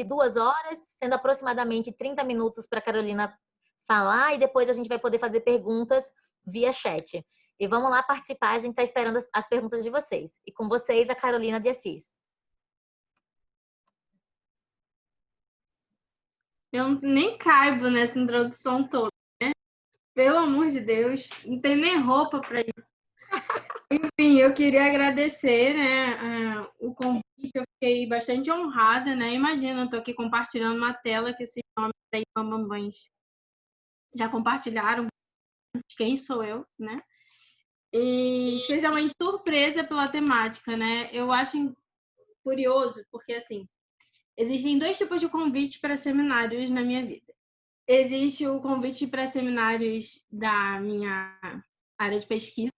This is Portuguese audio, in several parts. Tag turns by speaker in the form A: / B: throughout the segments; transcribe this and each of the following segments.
A: 2 horas, sendo aproximadamente 30 minutos para a Carolina falar e depois a gente vai poder fazer perguntas via chat. E vamos lá participar, a gente está esperando as perguntas de vocês. E com vocês, a Carolina de Assis.
B: Eu nem caibo nessa introdução toda, né? Pelo amor de Deus, não tem nem roupa para isso. Enfim, eu queria agradecer, né, o convite, eu fiquei bastante honrada, né? Imagina, eu estou aqui compartilhando uma tela que esses nomes aí, bambambãs, já compartilharam, quem sou eu, né? E especialmente surpresa pela temática, né? Eu acho curioso, porque assim, existem 2 tipos de convites para seminários na minha vida. Existe o convite para seminários da minha área de pesquisa,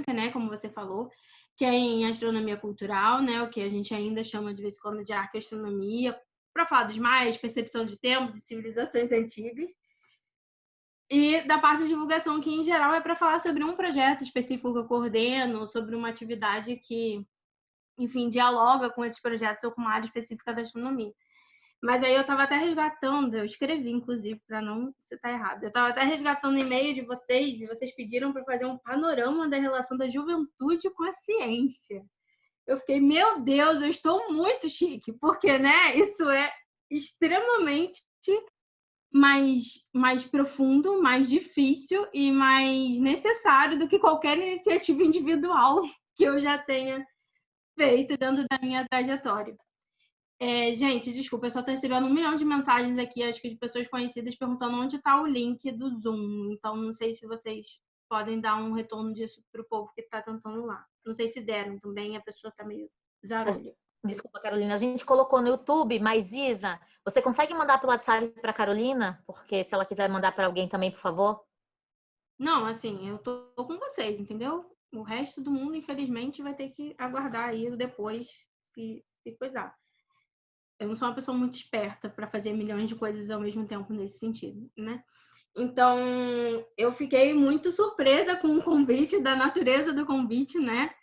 B: né, como você falou, que é em astronomia cultural, né, o que a gente ainda chama de vez em quando de arqueastronomia, para falar dos maias, percepção de tempos, de civilizações antigas. E da parte de divulgação, que em geral é para falar sobre um projeto específico que eu coordeno, sobre uma atividade que, enfim, dialoga com esses projetos ou com uma área específica da astronomia. Mas aí eu estava até resgatando, eu escrevi, inclusive, para não citar errado. Eu estava até resgatando o e-mail de vocês e vocês pediram para fazer um panorama da relação da juventude com a ciência. Eu fiquei, meu Deus, eu estou muito chique, porque, né, isso é extremamente mais profundo, mais difícil e mais necessário do que qualquer iniciativa individual que eu já tenha feito dentro da minha trajetória. Gente, desculpa, eu só estou recebendo 1 milhão de mensagens aqui, acho que de pessoas conhecidas, perguntando onde está o link do Zoom. Então, não sei se vocês podem dar um retorno disso para o povo que está tentando lá. Não sei se deram também, a pessoa está meio zarona.
A: Desculpa, Carolina, a gente colocou no YouTube, mas Isa, você consegue mandar pelo WhatsApp para Carolina? Porque se ela quiser mandar para alguém também, por favor.
B: Não, assim, eu tô com vocês, entendeu? O resto do mundo, infelizmente, vai ter que aguardar aí depois, se coisar. Eu não sou uma pessoa muito esperta para fazer milhões de coisas ao mesmo tempo nesse sentido, né? Então, eu fiquei muito surpresa com o convite, da natureza do convite, né?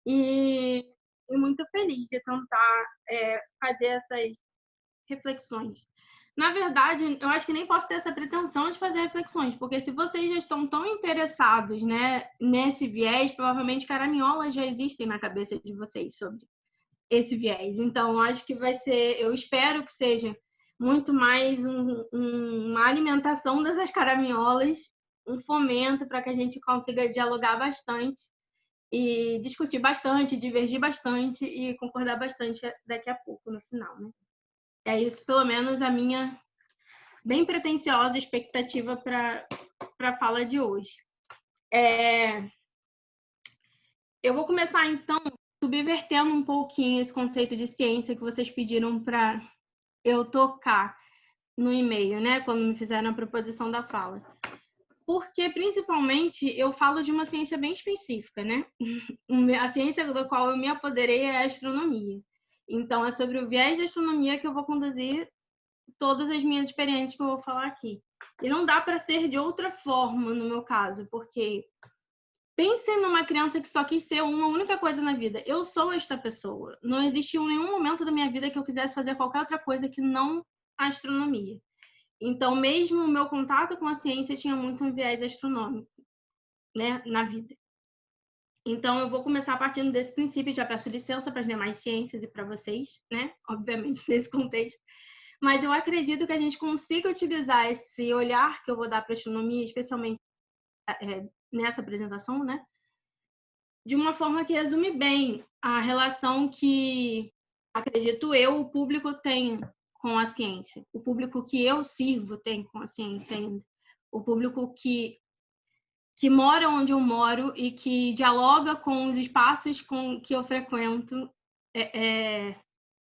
B: E muito feliz de tentar fazer essas reflexões. Na verdade, eu acho que nem posso ter essa pretensão de fazer reflexões, porque se vocês já estão tão interessados, né, nesse viés, provavelmente caraminholas já existem na cabeça de vocês sobre esse viés. Então, acho que vai ser, eu espero que seja muito mais uma alimentação dessas caraminholas, um fomento para que a gente consiga dialogar bastante e discutir bastante, divergir bastante e concordar bastante daqui a pouco, no final, né? É isso, pelo menos, a minha bem pretensiosa expectativa para a fala de hoje. Eu vou começar, então, subvertendo um pouquinho esse conceito de ciência que vocês pediram para eu tocar no e-mail, né, quando me fizeram a proposição da fala. Porque, principalmente, eu falo de uma ciência bem específica, né? A ciência da qual eu me apoderei é a astronomia. Então, é sobre o viés de astronomia que eu vou conduzir todas as minhas experiências que eu vou falar aqui. E não dá para ser de outra forma, no meu caso, porque pense numa criança que só quis ser uma única coisa na vida. Eu sou esta pessoa. Não existiu nenhum momento da minha vida que eu quisesse fazer qualquer outra coisa que não a astronomia. Então, mesmo o meu contato com a ciência tinha muito um viés astronômico, né, na vida. Então, eu vou começar partindo desse princípio, já peço licença para as demais ciências e para vocês, né, obviamente, nesse contexto. Mas eu acredito que a gente consiga utilizar esse olhar que eu vou dar para a astronomia, especialmente nessa apresentação, né, de uma forma que resume bem a relação que, acredito eu, o público tem com a ciência. O público que eu sirvo tem com a ciência ainda. O público que mora onde eu moro e que dialoga com os espaços que eu frequento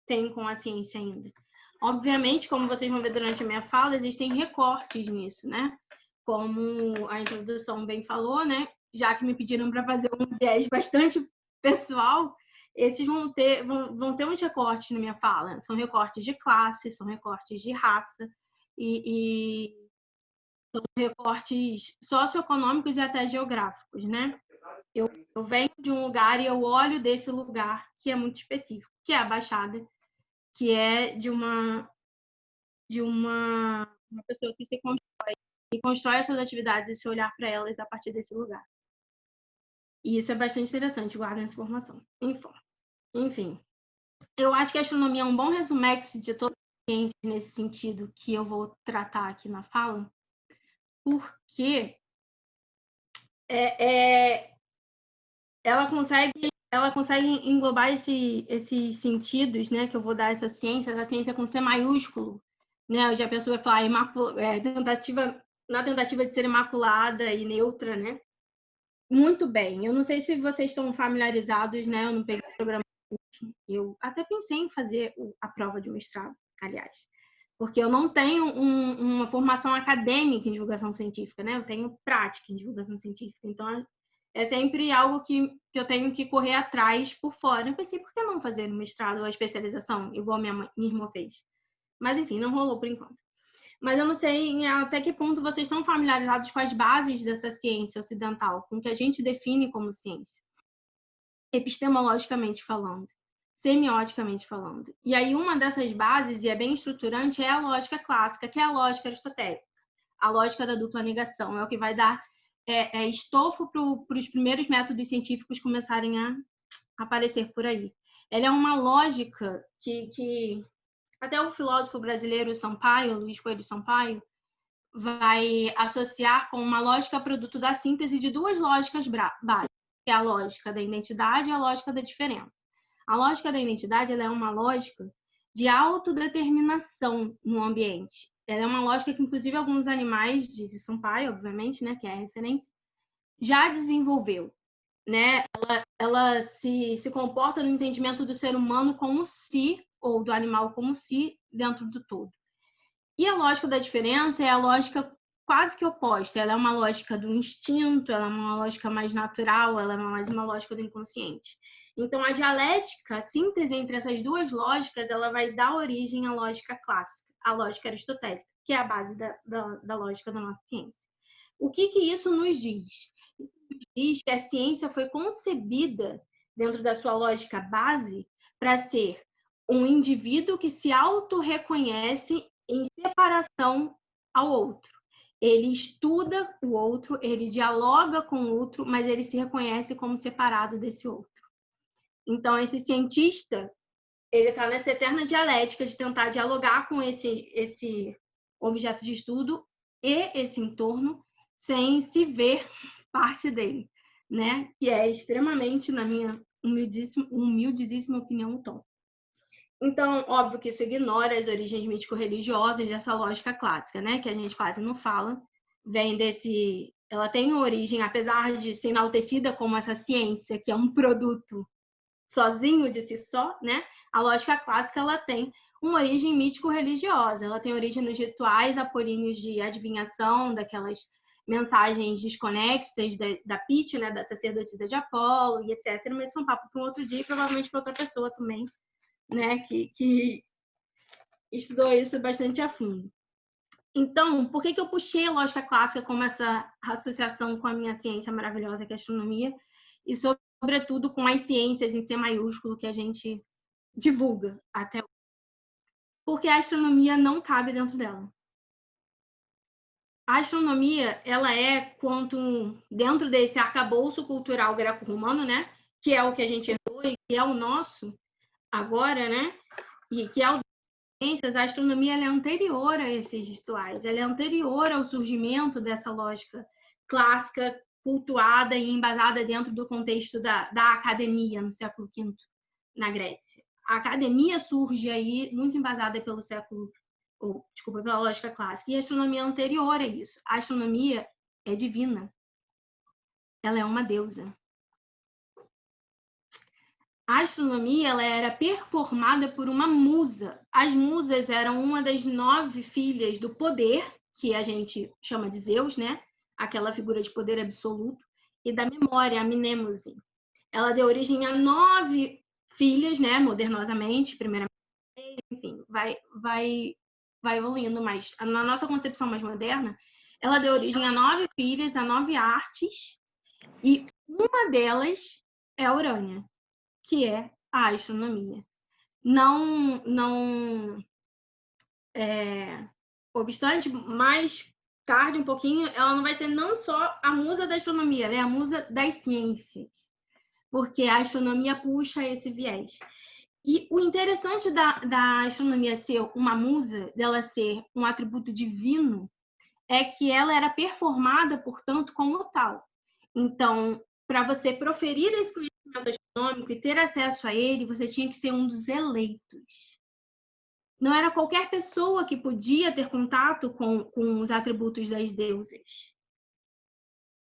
B: tem com a ciência ainda. Obviamente, como vocês vão ver durante a minha fala, existem recortes nisso, né? Como a introdução bem falou, né? Já que me pediram para fazer um viés bastante pessoal, esses vão ter uns recortes na minha fala. São recortes de classe, são recortes de raça e são recortes socioeconômicos e até geográficos, né? Eu venho de um lugar e eu olho desse lugar que é muito específico, que é a Baixada, que é de uma de uma pessoa que se constrói e constrói essas atividades e se olhar para elas a partir desse lugar. E isso é bastante interessante, guarda essa informação. Enfim, eu acho que a astronomia é um bom resumex de todas as ciências nesse sentido que eu vou tratar aqui na fala, porque ela consegue englobar esses sentidos, né, que eu vou dar essa ciência com C maiúsculo, né? Hoje a pessoa vai falar na tentativa de ser imaculada e neutra, né? Muito bem. Eu não sei se vocês estão familiarizados, né? Eu não peguei o programa. Eu até pensei em fazer a prova de mestrado, aliás, porque eu não tenho uma formação acadêmica em divulgação científica, né? Eu tenho prática em divulgação científica. Então, é sempre algo que eu tenho que correr atrás por fora. Eu pensei, por que não fazer um mestrado ou a especialização, igual minha irmã fez? Mas, enfim, não rolou por enquanto. Mas eu não sei até que ponto vocês estão familiarizados com as bases dessa ciência ocidental, com o que a gente define como ciência, epistemologicamente falando, semioticamente falando. E aí uma dessas bases, e é bem estruturante, é a lógica clássica, que é a lógica aristotélica, a lógica da dupla negação. É o que vai dar estofo para os primeiros métodos científicos começarem a aparecer por aí. Ela é uma lógica que até o filósofo brasileiro Sampaio, Luiz Coelho Sampaio, vai associar com uma lógica produto da síntese de duas lógicas básicas, que é a lógica da identidade e a lógica da diferença. A lógica da identidade ela é uma lógica de autodeterminação no ambiente. Ela é uma lógica que, inclusive, alguns animais, diz Sampaio, obviamente, né, que é a referência, já desenvolveu. Né? Ela se comporta no entendimento do ser humano como si, ou do animal como si, dentro do todo. E a lógica da diferença é a lógica quase que oposta. Ela é uma lógica do instinto, ela é uma lógica mais natural, ela é mais uma lógica do inconsciente. Então, a dialética, a síntese entre essas duas lógicas, ela vai dar origem à lógica clássica, à lógica aristotélica, que é a base da lógica da nossa ciência. O que isso nos diz? Diz que a ciência foi concebida, dentro da sua lógica base, para ser um indivíduo que se auto-reconhece em separação ao outro. Ele estuda o outro, ele dialoga com o outro, mas ele se reconhece como separado desse outro. Então, esse cientista, ele está nessa eterna dialética de tentar dialogar com esse objeto de estudo e esse entorno sem se ver parte dele, né? Que é extremamente, na minha humildíssima opinião, utópico. Então, óbvio que isso ignora as origens mítico-religiosas dessa lógica clássica, né? Que a gente quase não fala. Vem desse... Ela tem origem, apesar de ser enaltecida como essa ciência, que é um produto sozinho de si só, né? A lógica clássica, ela tem uma origem mítico-religiosa. Ela tem origem nos rituais apolíneos de adivinhação, daquelas mensagens desconexas da Pite, né? Da sacerdotisa de Apolo e etc. Mas isso é um papo para um outro dia e provavelmente para outra pessoa também, né, que estudou isso bastante a fundo. Então, por que eu puxei a lógica clássica como essa associação com a minha ciência maravilhosa, que é a astronomia, e sobretudo com as ciências em C maiúsculo que a gente divulga até hoje? Porque a astronomia não cabe dentro dela. A astronomia, ela é quanto dentro desse arcabouço cultural greco-romano, né, que é o que a gente herdou e que é o nosso agora, né, e que é o a astronomia é anterior a esses rituais, ela é anterior ao surgimento dessa lógica clássica, cultuada e embasada dentro do contexto da academia no século V, na Grécia. A academia surge aí muito embasada pelo pela lógica clássica, e a astronomia é anterior a isso. A astronomia é divina, ela é uma deusa. A astronomia ela era performada por uma musa. As musas eram uma das 9 filhas do poder, que a gente chama de Zeus, né? Aquela figura de poder absoluto, e da memória, a Mnemose. Ela deu origem a 9 filhas, né? Modernosamente, primeiramente, enfim, vai evoluindo, mas na nossa concepção mais moderna, ela deu origem a 9 filhas, a 9 artes, e uma delas é a Urânia, que é a astronomia. Não obstante, mais tarde um pouquinho, ela não vai ser não só a musa da astronomia, ela é a musa das ciências, porque a astronomia puxa esse viés. E o interessante da astronomia ser uma musa, dela ser um atributo divino, é que ela era performada, portanto, como tal. Então, para você proferir esse conhecimento astronômico e ter acesso a ele, você tinha que ser um dos eleitos. Não era qualquer pessoa que podia ter contato com os atributos das deusas.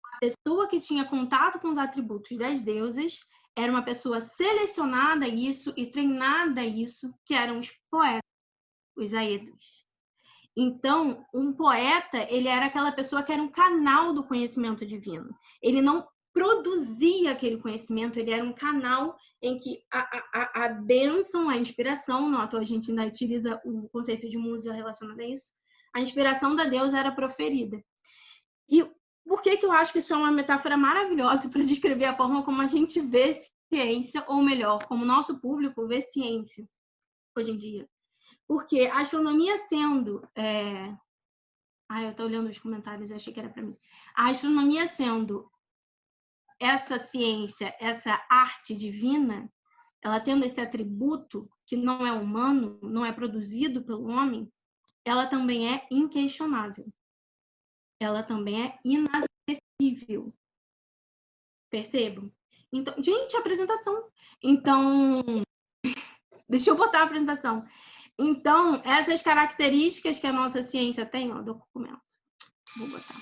B: A pessoa que tinha contato com os atributos das deusas era uma pessoa selecionada a isso e treinada a isso, que eram os poetas, os aedos. Então, um poeta, ele era aquela pessoa que era um canal do conhecimento divino. Ele não produzia aquele conhecimento, ele era um canal em que a bênção, a inspiração, não à toa a gente ainda utiliza o conceito de musa relacionado a isso, a inspiração da deusa era proferida. E por que eu acho que isso é uma metáfora maravilhosa para descrever a forma como a gente vê ciência, ou melhor, como o nosso público vê ciência hoje em dia? Porque a astronomia sendo... eu estou olhando os comentários, eu achei que era para mim. A astronomia sendo essa ciência, essa arte divina, ela tendo esse atributo que não é humano, não é produzido pelo homem, ela também é inquestionável. Ela também é inacessível. Percebam? Então, gente, apresentação. Então, deixa eu botar a apresentação. Então, essas características que a nossa ciência tem, documento. Vou botar.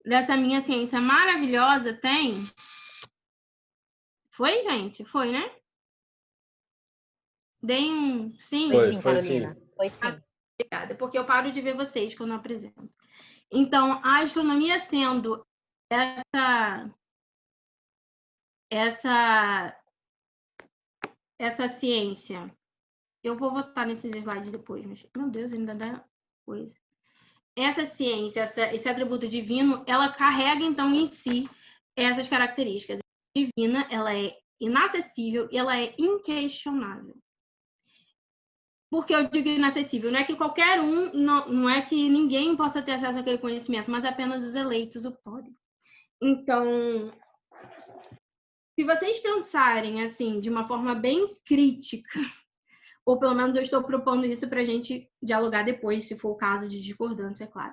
B: Dessa minha ciência maravilhosa tem... Foi, gente? Foi, né? Deem um sim.
A: Foi sim,
C: Foi
A: Carolina.
C: sim.
A: Foi sim.
B: Obrigada, porque eu paro de ver vocês quando eu apresento. Então, a astronomia sendo essa ciência... Eu vou voltar nesses slides depois, mas, meu Deus, ainda dá coisa. Essa ciência, esse atributo divino, ela carrega, então, em si essas características. A divina, ela é inacessível e ela é inquestionável. Por que eu digo inacessível? Não é que qualquer um, não é que ninguém possa ter acesso àquele conhecimento, mas apenas os eleitos o podem. Então, se vocês pensarem, assim, de uma forma bem crítica, ou pelo menos eu estou propondo isso para a gente dialogar depois, se for o caso de discordância, é claro.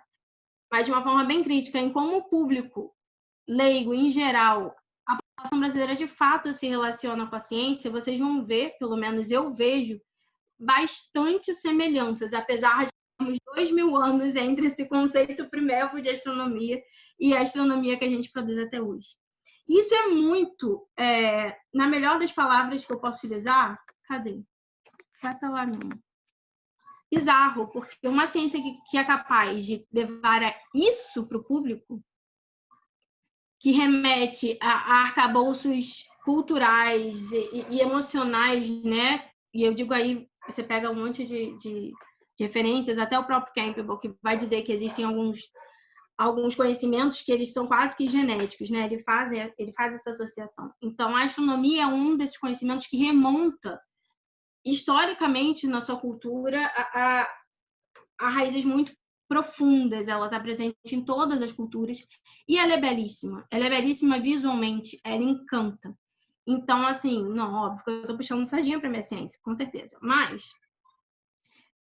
B: Mas de uma forma bem crítica, em como o público leigo, em geral, a população brasileira de fato se relaciona com a ciência, vocês vão ver, pelo menos eu vejo, bastante semelhanças, apesar de termos 2000 anos entre esse conceito primevo de astronomia e a astronomia que a gente produz até hoje. Isso é muito, na melhor das palavras que eu posso utilizar, cadê? Vai para lá, mesmo. Bizarro, porque uma ciência que é capaz de levar isso para o público, que remete a arcabouços culturais e emocionais, né? E eu digo aí, você pega um monte de referências, até o próprio Campbell, que vai dizer que existem alguns conhecimentos que eles são quase que genéticos, né? Ele faz essa associação. Então, a astronomia é um desses conhecimentos que remonta historicamente na sua cultura a raízes muito profundas. Ela está presente em todas as culturas e ela é belíssima. Ela é belíssima visualmente, ela encanta. Então, assim, não, óbvio que eu estou puxando sardinha para minha ciência, com certeza. Mas,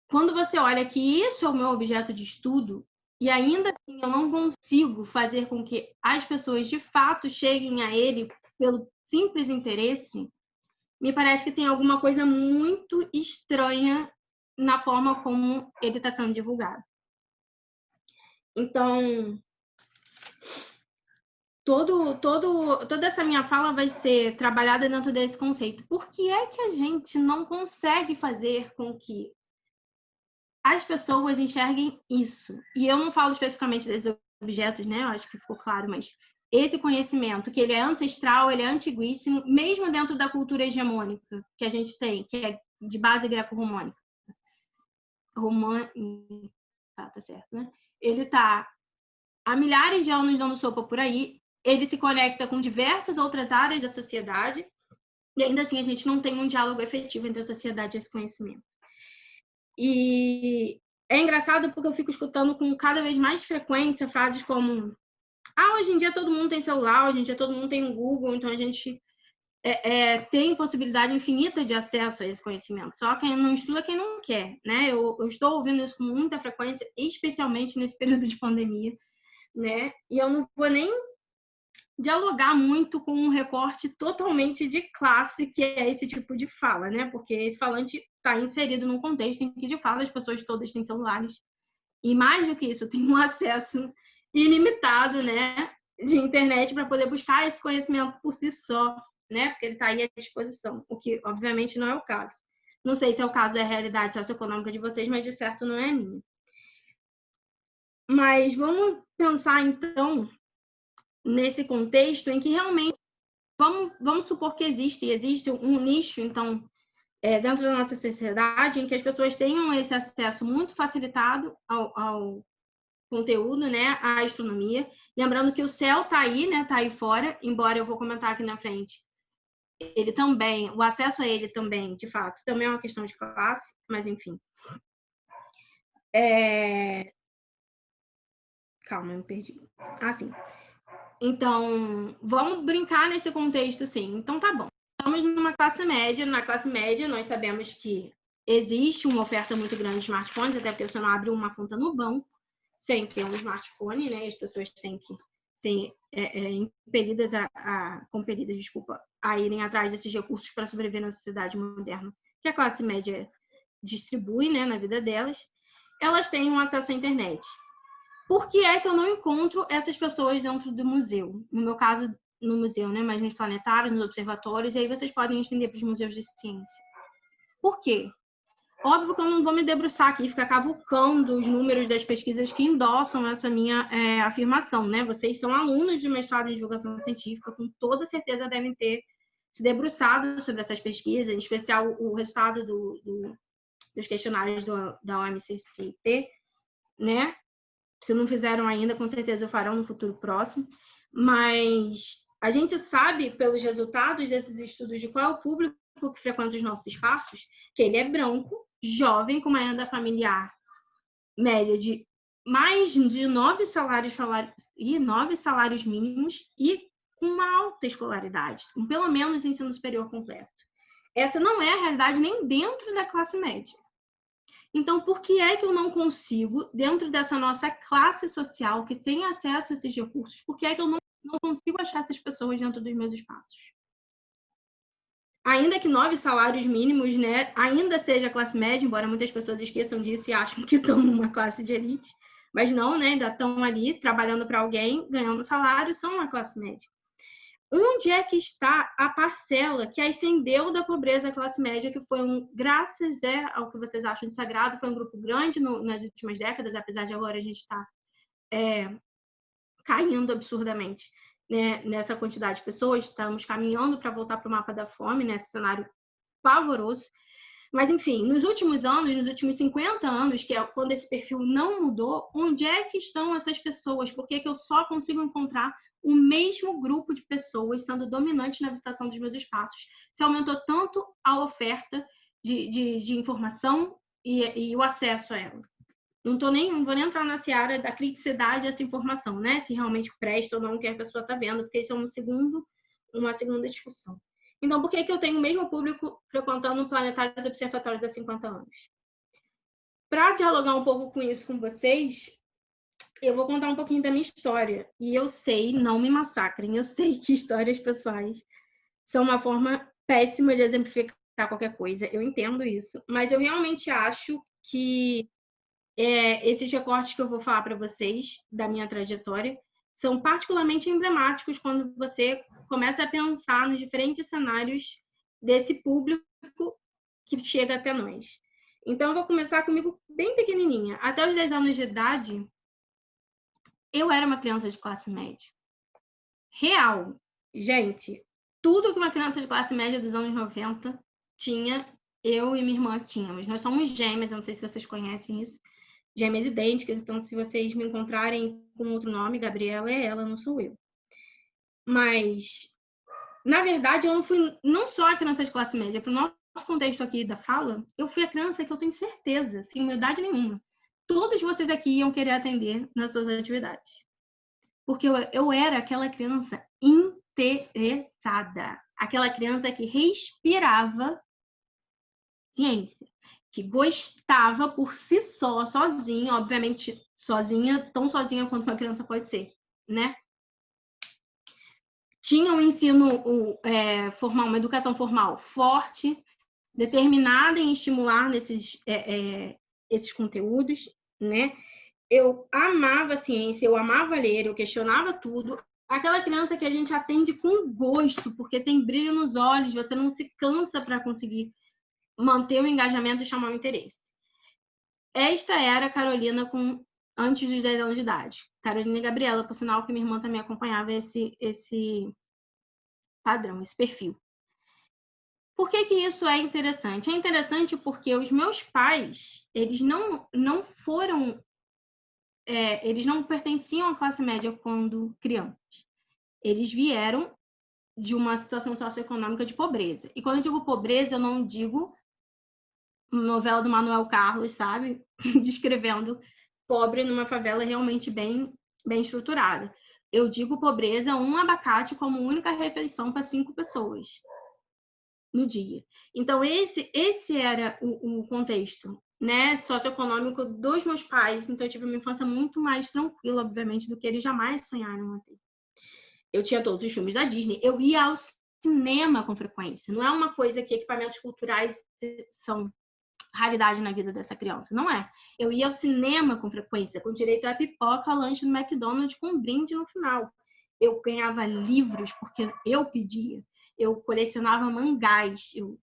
B: quando você olha que isso é o meu objeto de estudo e ainda assim eu não consigo fazer com que as pessoas de fato cheguem a ele pelo simples interesse, me parece que tem alguma coisa muito estranha na forma como ele está sendo divulgado. Então, toda essa minha fala vai ser trabalhada dentro desse conceito. Por que é que a gente não consegue fazer com que as pessoas enxerguem isso? E eu não falo especificamente desses objetos, né? Eu acho que ficou claro, mas esse conhecimento, que ele é ancestral, ele é antiguíssimo, mesmo dentro da cultura hegemônica que a gente tem, que é de base greco-românica. Tá certo, né? Ele está há milhares de anos dando sopa por aí, ele se conecta com diversas outras áreas da sociedade, e ainda assim a gente não tem um diálogo efetivo entre a sociedade e esse conhecimento. E é engraçado porque eu fico escutando com cada vez mais frequência frases como: ah, hoje em dia todo mundo tem celular, hoje em dia todo mundo tem um Google, então a gente tem possibilidade infinita de acesso a esse conhecimento. Só quem não estuda, quem não quer, né? Eu estou ouvindo isso com muita frequência, especialmente nesse período de pandemia, né? E eu não vou nem dialogar muito com um recorte totalmente de classe, que é esse tipo de fala, né? Porque esse falante está inserido num contexto em que, de fato, as pessoas todas têm celulares. E mais do que isso, tem um acesso ilimitado, né, de internet para poder buscar esse conhecimento por si só, né? Porque ele está aí à disposição, o que, obviamente, não é o caso. Não sei se é o caso da realidade socioeconômica de vocês, mas de certo não é a minha. Mas vamos pensar, então, nesse contexto em que realmente vamos supor que existe um nicho, então, dentro da nossa sociedade, em que as pessoas tenham esse acesso muito facilitado ao conteúdo, né, à astronomia. Lembrando que o céu está aí, né, está aí fora, embora eu vou comentar aqui na frente. Ele também, o acesso a ele também, de fato, também é uma questão de classe, mas enfim. Calma, eu me perdi. Ah, sim. Então, vamos brincar nesse contexto, sim. Então, tá bom. Estamos numa classe média. Na classe média, nós sabemos que existe uma oferta muito grande de smartphones, até porque você não abre uma conta no banco sem ter um smartphone, né? As pessoas têm que ser compelidas, a irem atrás desses recursos para sobreviver na sociedade moderna que a classe média distribui, né, na vida delas. Elas têm um acesso à internet. Por que é que eu não encontro essas pessoas dentro do museu? No meu caso, no museu, né? Mas nos planetários, nos observatórios, e aí vocês podem estender para os museus de ciência. Por quê? Óbvio que eu não vou me debruçar aqui e ficar cavucando os números das pesquisas que endossam essa minha afirmação, né? Vocês são alunos de mestrado em divulgação científica, com toda certeza devem ter se debruçado sobre essas pesquisas, em especial o resultado dos questionários da OMCCT, né? Se não fizeram ainda, com certeza farão no futuro próximo. Mas a gente sabe, pelos resultados desses estudos, de qual é o público que frequenta os nossos espaços, que ele é branco, jovem, com uma renda familiar média de mais de 9 salários mínimos e com uma alta escolaridade, com pelo menos ensino superior completo. Essa não é a realidade nem dentro da classe média. Então, por que é que eu não consigo, dentro dessa nossa classe social que tem acesso a esses recursos, por que é que eu não consigo achar essas pessoas dentro dos meus espaços? Ainda que 9 salários mínimos, né, ainda seja classe média, embora muitas pessoas esqueçam disso e acham que estão numa classe de elite, mas não, né, ainda estão ali trabalhando para alguém, ganhando salário, são uma classe média. Onde é que está a parcela que ascendeu da pobreza à classe média, que foi graças ao que vocês acham de sagrado, foi um grupo grande nas últimas décadas, apesar de agora a gente estar caindo absurdamente, né, nessa quantidade de pessoas, estamos caminhando para voltar para o mapa da fome, nesse cenário pavoroso. Mas, enfim, nos últimos anos, nos últimos 50 anos, que é quando esse perfil não mudou, onde é que estão essas pessoas? Por que eu só consigo encontrar o mesmo grupo de pessoas sendo dominante na visitação dos meus espaços? Se aumentou tanto a oferta de informação e o acesso a ela. Não vou nem entrar na seara da criticidade dessa informação, né? Se realmente presta ou não o que a pessoa está vendo, porque isso é uma segunda discussão. Então, por que eu tenho o mesmo público frequentando planetários observatórios há 50 anos? Para dialogar um pouco com isso com vocês, eu vou contar um pouquinho da minha história. E eu sei, não me massacrem, eu sei que histórias pessoais são uma forma péssima de exemplificar qualquer coisa, eu entendo isso. Mas eu realmente acho que esses recortes que eu vou falar para vocês da minha trajetória são particularmente emblemáticos quando você começa a pensar nos diferentes cenários desse público que chega até nós. Então, eu vou começar comigo bem pequenininha. Até os 10 anos de idade, eu era uma criança de classe média. Real. Gente, tudo que uma criança de classe média dos anos 90 tinha, eu e minha irmã tínhamos. Nós somos gêmeas, eu não sei se vocês conhecem isso. Gêmeas idênticas, então se vocês me encontrarem com outro nome, Gabriela é ela, não sou eu. Mas, na verdade, eu não fui não só a criança de classe média, para o nosso contexto aqui da fala, eu fui a criança que eu tenho certeza, sem humildade nenhuma, todos vocês aqui iam querer atender nas suas atividades. Porque eu era aquela criança interessada. Aquela criança que respirava ciência. Que gostava por si só, sozinha, obviamente sozinha, tão sozinha quanto uma criança pode ser, né? Tinha um ensino formal, uma educação formal forte, determinada em estimular esses conteúdos, né? Eu amava a ciência, eu amava ler, eu questionava tudo. Aquela criança que a gente atende com gosto, porque tem brilho nos olhos, você não se cansa para conseguir manter o engajamento e chamar o interesse. Esta era a Carolina antes dos 10 anos de idade. Carolina e Gabriela, por sinal, que minha irmã também acompanhava esse padrão, esse perfil. Por que isso é interessante? É interessante porque os meus pais, eles não foram eles não pertenciam à classe média quando crianças. Eles vieram de uma situação socioeconômica de pobreza. E quando eu digo pobreza, eu não digo novela do Manuel Carlos, sabe? Descrevendo pobre numa favela realmente bem estruturada. Eu digo pobreza, um abacate como única refeição para 5 pessoas no dia. Então, esse era o contexto, né, socioeconômico dos meus pais. Então, eu tive uma infância muito mais tranquila, obviamente, do que eles jamais sonharam ter. Eu tinha todos os filmes da Disney. Eu ia ao cinema com frequência. Não é uma coisa que equipamentos culturais são raridade na vida dessa criança. Não é. Eu ia ao cinema com frequência, com direito a pipoca, ao lanche no McDonald's com um brinde no final. Eu ganhava livros porque eu pedia. Eu colecionava mangás. Eu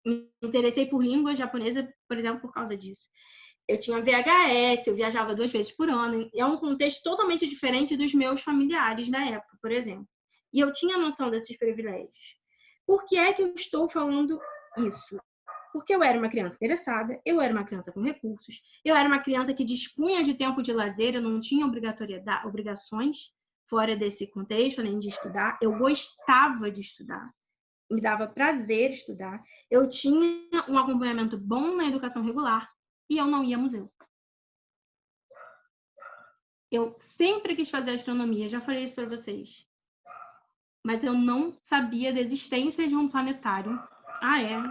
B: me interessei por língua japonesa, por exemplo, por causa disso. Eu tinha VHS, eu viajava 2 vezes por ano. É um contexto totalmente diferente dos meus familiares da época, por exemplo. E eu tinha noção desses privilégios. Por que é que eu estou falando isso? Porque eu era uma criança interessada, eu era uma criança com recursos, eu era uma criança que dispunha de tempo de lazer, eu não tinha obrigações fora desse contexto, além de estudar. Eu gostava de estudar, me dava prazer estudar. Eu tinha um acompanhamento bom na educação regular e eu não ia a museu. Eu sempre quis fazer astronomia, já falei isso para vocês. Mas eu não sabia da existência de um planetário.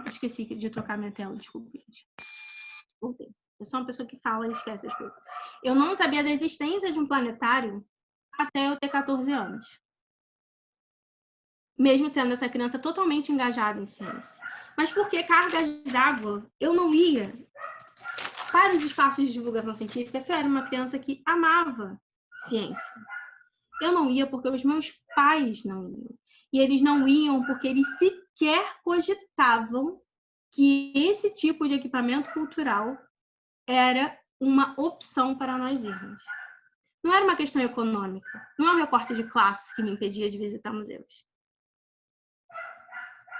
B: Esqueci de trocar minha tela, desculpa, gente. Voltei. Eu sou uma pessoa que fala e esquece as coisas. Eu não sabia da existência de um planetário até eu ter 14 anos. Mesmo sendo essa criança totalmente engajada em ciência. Mas porque cargas d'água, eu não ia para os espaços de divulgação científica se eu era uma criança que amava ciência. Eu não ia porque os meus pais não iam. E eles não iam porque eles sequer cogitavam que esse tipo de equipamento cultural era uma opção para nós irmos. Não era uma questão econômica. Não é um recorte de classe que me impedia de visitar museus.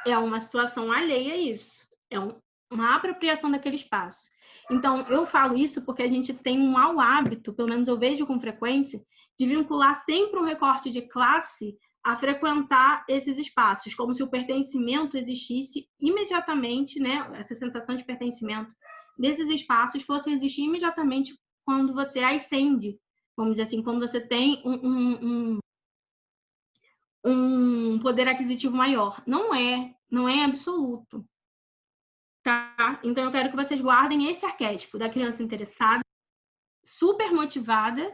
B: É uma situação alheia a isso. É uma apropriação daquele espaço. Então, eu falo isso porque a gente tem um mau hábito, pelo menos eu vejo com frequência, de vincular sempre um recorte de classe a frequentar esses espaços, como se o pertencimento existisse imediatamente, né? Essa sensação de pertencimento desses espaços fosse existir imediatamente quando você ascende, vamos dizer assim, quando você tem um poder aquisitivo maior. Não é absoluto. Tá? Então, eu quero que vocês guardem esse arquétipo da criança interessada, super motivada,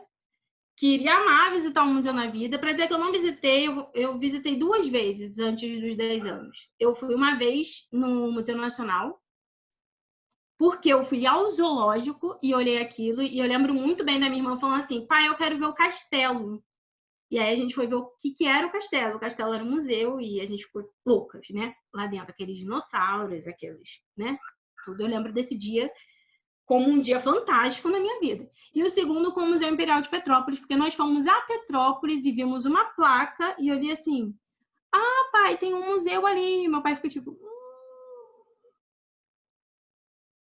B: que iria amar visitar um museu na vida. Para dizer que eu não visitei, eu visitei 2 vezes antes dos 10 anos. Eu fui uma vez no Museu Nacional, porque eu fui ao zoológico e olhei aquilo, e eu lembro muito bem da minha irmã falando assim, pai, eu quero ver o castelo. E aí a gente foi ver o que era o castelo. O castelo era um museu e a gente ficou loucas, né? Lá dentro, aqueles dinossauros, aqueles, né? Tudo. Eu lembro desse dia como um dia fantástico na minha vida. E o segundo com o Museu Imperial de Petrópolis, porque nós fomos a Petrópolis e vimos uma placa e eu li assim, pai, tem um museu ali. E meu pai ficou tipo,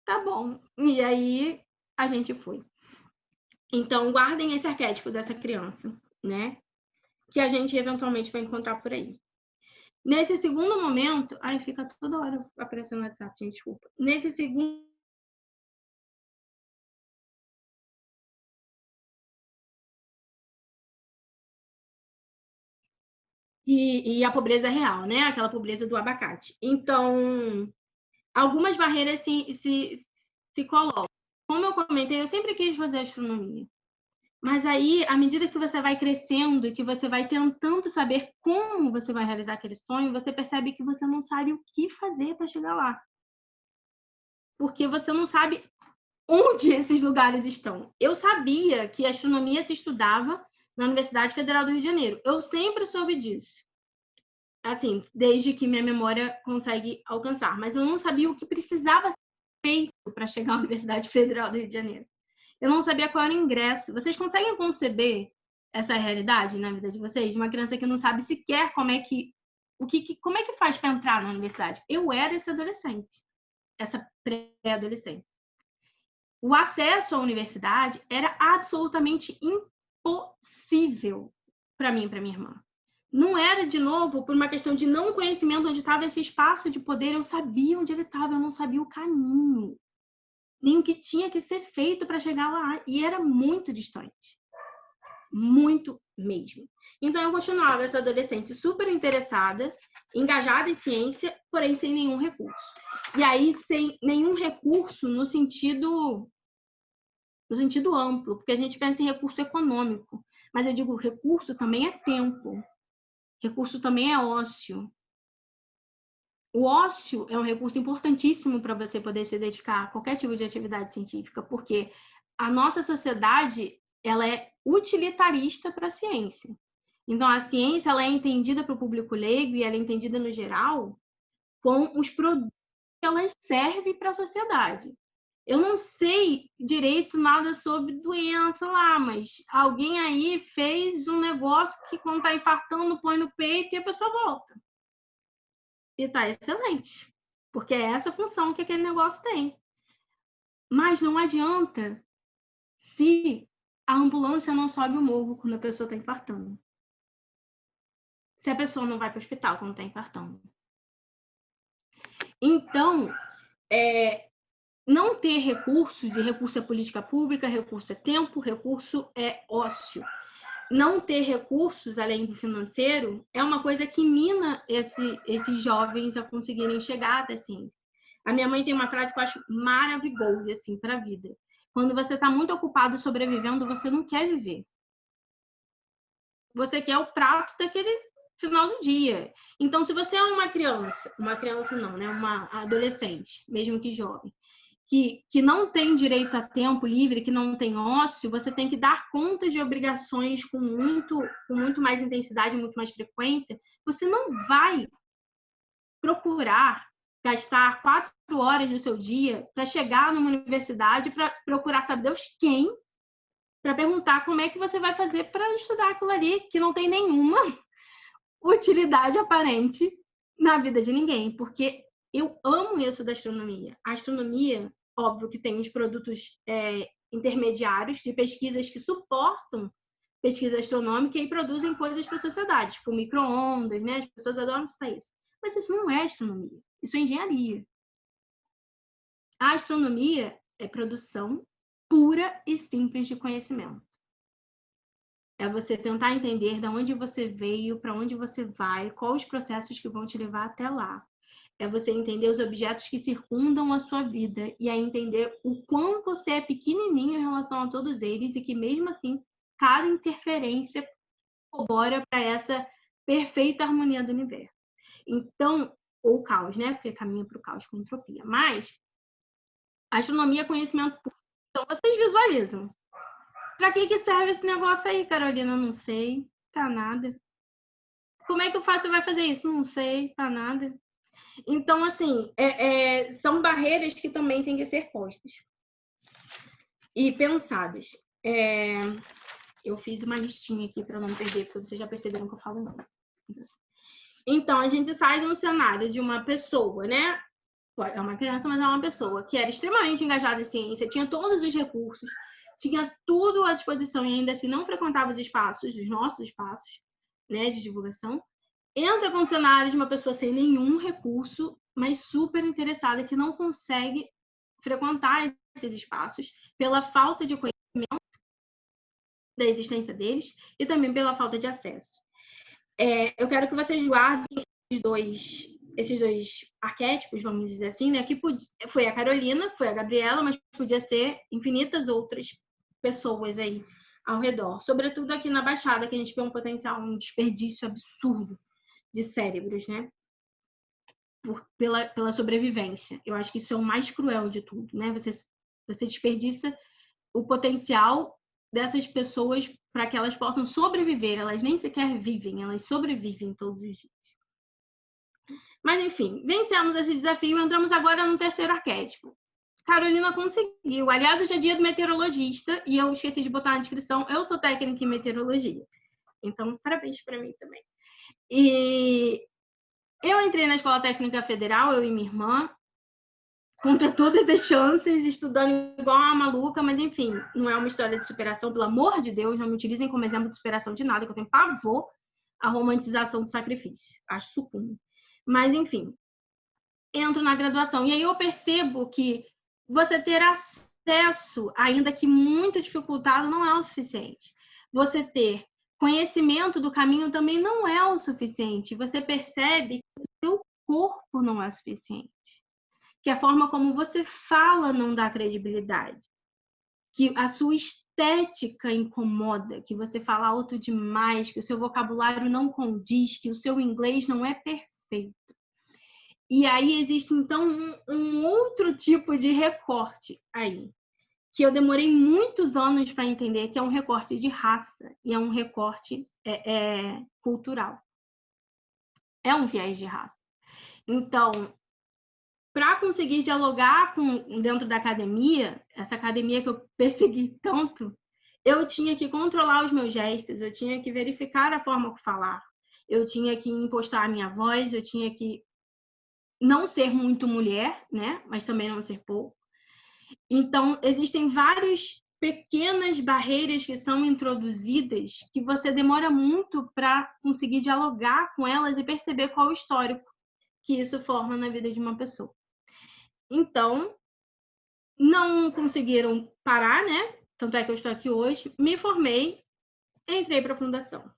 B: tá bom. E aí a gente foi. Então, guardem esse arquétipo dessa criança, né? Que a gente eventualmente vai encontrar por aí. Nesse segundo momento... Ai, fica toda hora aparecendo no WhatsApp, gente, desculpa. Nesse segundo... E a pobreza real, né? Aquela pobreza do abacate. Então, algumas barreiras se colocam. Como eu comentei, eu sempre quis fazer astronomia. Mas aí, à medida que você vai crescendo e que você vai tentando saber como você vai realizar aquele sonho, você percebe que você não sabe o que fazer para chegar lá. Porque você não sabe onde esses lugares estão. Eu sabia que a astronomia se estudava na Universidade Federal do Rio de Janeiro. Eu sempre soube disso. Assim, desde que minha memória consegue alcançar. Mas eu não sabia o que precisava ser feito para chegar à Universidade Federal do Rio de Janeiro. Eu não sabia qual era o ingresso. Vocês conseguem conceber essa realidade na vida de vocês? Uma criança que não sabe sequer como é que faz para entrar na universidade. Eu era esse adolescente, essa pré-adolescente. O acesso à universidade era absolutamente impossível para mim e para minha irmã. Não era, de novo, por uma questão de não conhecimento onde estava esse espaço de poder. Eu sabia onde ele estava, eu não sabia o caminho, nem o que tinha que ser feito para chegar lá. E era muito distante. Muito mesmo. Então, eu continuava essa adolescente super interessada, engajada em ciência, porém sem nenhum recurso. E aí, sem nenhum recurso no sentido amplo, porque a gente pensa em recurso econômico. Mas eu digo, recurso também é tempo. Recurso também é ócio. O ócio é um recurso importantíssimo para você poder se dedicar a qualquer tipo de atividade científica, porque a nossa sociedade ela é utilitarista para a ciência. Então, a ciência ela é entendida para o público leigo e ela é entendida no geral com os produtos que ela serve para a sociedade. Eu não sei direito nada sobre doença lá, mas alguém aí fez um negócio que quando está infartando põe no peito e a pessoa volta. E está excelente, porque é essa função que aquele negócio tem. Mas não adianta se a ambulância não sobe o morro quando a pessoa está infartando. Se a pessoa não vai para o hospital quando está infartando. Então, não ter recursos, e recurso é política pública, recurso é tempo, recurso é ócio. Não ter recursos, além do financeiro, é uma coisa que mina esses jovens a conseguirem chegar até a ciência. A minha mãe tem uma frase que eu acho maravilhosa assim, para a vida. Quando você está muito ocupado sobrevivendo, você não quer viver. Você quer o prato daquele final do dia. Então, se você é uma criança não, né? Uma adolescente, mesmo que jovem, que não tem direito a tempo livre, que não tem ócio, você tem que dar conta de obrigações com muito mais intensidade, muito mais frequência. Você não vai procurar gastar 4 horas do seu dia para chegar numa universidade, para procurar saber Deus quem, para perguntar como é que você vai fazer para estudar aquilo ali, que não tem nenhuma utilidade aparente na vida de ninguém, porque eu amo isso da astronomia. A astronomia, óbvio que tem os produtos intermediários de pesquisas que suportam pesquisa astronômica e produzem coisas para a sociedade, tipo micro-ondas, né? As pessoas adoram citar isso. Mas isso não é astronomia, isso é engenharia. A astronomia é produção pura e simples de conhecimento. É você tentar entender de onde você veio, para onde você vai, quais os processos que vão te levar até lá. É você entender os objetos que circundam a sua vida e aí entender o quão você é pequenininho em relação a todos eles e que mesmo assim cada interferência corrobora para essa perfeita harmonia do universo. Então, ou caos, né? Porque caminha para o caos com entropia. Mas a astronomia é conhecimento puro. Então, vocês visualizam. Para que serve esse negócio aí, Carolina? Não sei. Para nada. Como é que o Fácil vai fazer isso? Não sei. Para nada. Então, assim, são barreiras que também têm que ser postas e pensadas. Eu fiz uma listinha aqui para não perder, porque vocês já perceberam que eu falo muito. Então, a gente sai de um cenário de uma pessoa, né? É uma criança, mas é uma pessoa que era extremamente engajada em ciência, tinha todos os recursos, tinha tudo à disposição e ainda assim não frequentava os espaços, os nossos espaços, né, de divulgação. entra com o cenário de uma pessoa sem nenhum recurso, mas super interessada, que não consegue frequentar esses espaços pela falta de conhecimento da existência deles e também pela falta de acesso. Eu quero que vocês guardem esses dois arquétipos, vamos dizer assim, né? Que foi a Carolina, foi a Gabriela, mas podia ser infinitas outras pessoas aí ao redor. Sobretudo aqui na Baixada, que a gente vê um potencial, um desperdício absurdo de cérebros, né? Pela sobrevivência. Eu acho que isso é o mais cruel de tudo, né? Você desperdiça o potencial dessas pessoas para que elas possam sobreviver. Elas nem sequer vivem, elas sobrevivem todos os dias. Mas, enfim, vencemos esse desafio e entramos agora no terceiro arquétipo. Carolina conseguiu. Aliás, hoje é dia do meteorologista e eu esqueci de botar na descrição. Eu sou técnica em meteorologia. Então, parabéns para mim também. E eu entrei na Escola Técnica Federal, eu e minha irmã, contra todas as chances, estudando igual uma maluca, mas enfim, não é uma história de superação, pelo amor de Deus, não me utilizem como exemplo de superação de nada, que eu tenho pavor à romantização do sacrifício. Acho sucumbo. Mas, enfim, entro na graduação. E aí eu percebo que você ter acesso, ainda que muito dificultado, não é o suficiente. Você ter conhecimento do caminho também não é o suficiente. Você percebe que o seu corpo não é suficiente. Que a forma como você fala não dá credibilidade. Que a sua estética incomoda, que você fala alto demais, que o seu vocabulário não condiz, que o seu inglês não é perfeito. E aí existe, então, um outro tipo de recorte aí, que eu demorei muitos anos para entender, que é um recorte de raça e é um recorte cultural. É um viés de raça. Então, para conseguir dialogar dentro da academia, essa academia que eu persegui tanto, eu tinha que controlar os meus gestos, eu tinha que verificar a forma de falar, eu tinha que impostar a minha voz, eu tinha que não ser muito mulher, né? Mas também não ser pouco. Então, existem várias pequenas barreiras que são introduzidas que você demora muito para conseguir dialogar com elas e perceber qual é o histórico que isso forma na vida de uma pessoa. Então, não conseguiram parar, né? Tanto é que eu estou aqui hoje. Me formei, entrei para a fundação.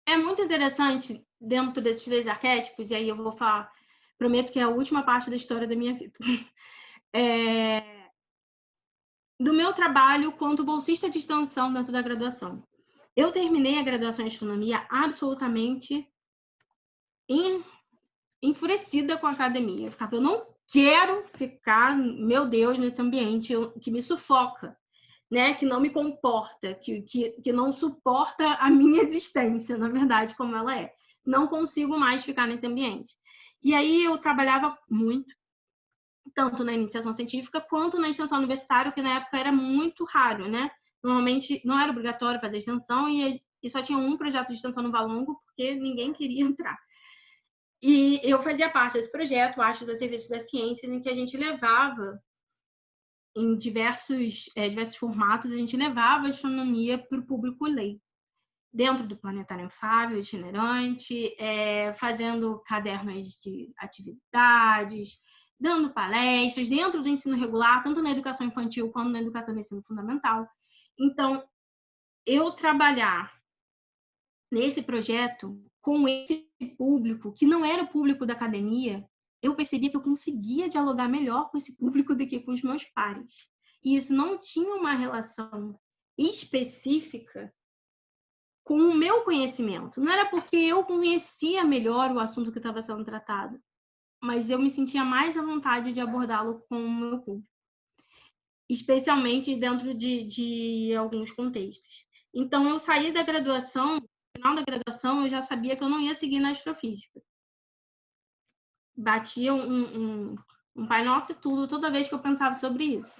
B: É muito interessante, dentro desses 3 arquétipos, e aí eu vou falar, prometo que é a última parte da história da minha vida. Do meu trabalho quanto bolsista de extensão dentro da graduação. Eu terminei a graduação em astronomia absolutamente enfurecida com a academia. Eu não quero ficar, meu Deus, nesse ambiente que me sufoca, né? Que não me comporta, que não suporta a minha existência, na verdade, como ela é. Não consigo mais ficar nesse ambiente. E aí eu trabalhava muito, tanto na iniciação científica quanto na extensão universitária, que na época era muito raro, né? Normalmente não era obrigatório fazer extensão e só tinha um projeto de extensão no Valongo porque ninguém queria entrar. E eu fazia parte desse projeto, Astros a Serviço das Ciências, em que a gente levava, em diversos formatos, a gente levava a astronomia para o público leigo. Dentro do Planetário Fábio, itinerante, fazendo cadernos de atividades, dando palestras, dentro do ensino regular, tanto na educação infantil quanto na educação do ensino fundamental. Então, eu trabalhar nesse projeto com esse público, que não era o público da academia, eu percebi que eu conseguia dialogar melhor com esse público do que com os meus pares. E isso não tinha uma relação específica com o meu conhecimento. Não era porque eu conhecia melhor o assunto que estava sendo tratado, mas eu me sentia mais à vontade de abordá-lo com o meu público, especialmente dentro de alguns contextos. Então, eu saí da graduação, no final da graduação, eu já sabia que eu não ia seguir na astrofísica. Batia um Pai Nosso e tudo, toda vez que eu pensava sobre isso.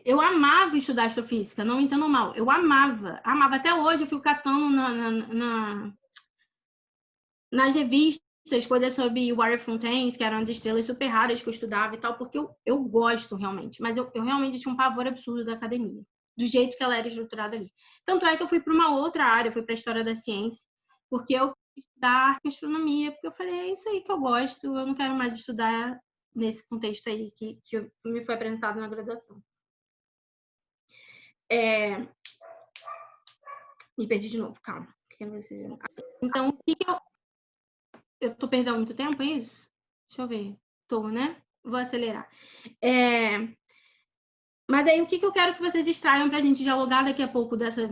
B: Eu amava estudar astrofísica, não me entendam mal. Eu amava. Até hoje eu fico catando nas revistas coisas sobre Water-Fontaines, que eram as estrelas super raras que eu estudava e tal, porque eu gosto realmente. Mas eu realmente tinha um pavor absurdo da academia, do jeito que ela era estruturada ali. Tanto é que eu fui para uma outra área, eu fui para a História da Ciência, porque eu fui estudar gastronomia, porque eu falei, é isso aí que eu gosto, eu não quero mais estudar nesse contexto aí que me foi apresentado na graduação. Me perdi de novo, calma. Então, o que eu... Eu tô perdendo muito tempo, é isso? Deixa eu ver. Tô, né? Vou acelerar. Mas aí, o que eu quero que vocês extraiam pra gente dialogar daqui a pouco dessa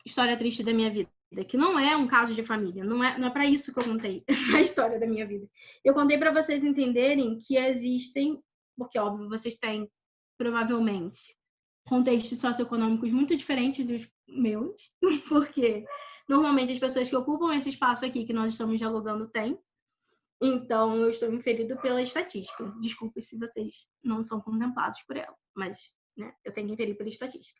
B: história triste da minha vida? Que não é um caso de família, não é para isso que eu contei a história da minha vida. Eu contei para vocês entenderem que existem, porque óbvio, vocês têm provavelmente contextos socioeconômicos muito diferentes dos meus, porque normalmente as pessoas que ocupam esse espaço aqui que nós estamos dialogando têm. Então, eu estou inferido pela estatística. Desculpe se vocês não são contemplados por ela, mas né, eu tenho que inferir pela estatística.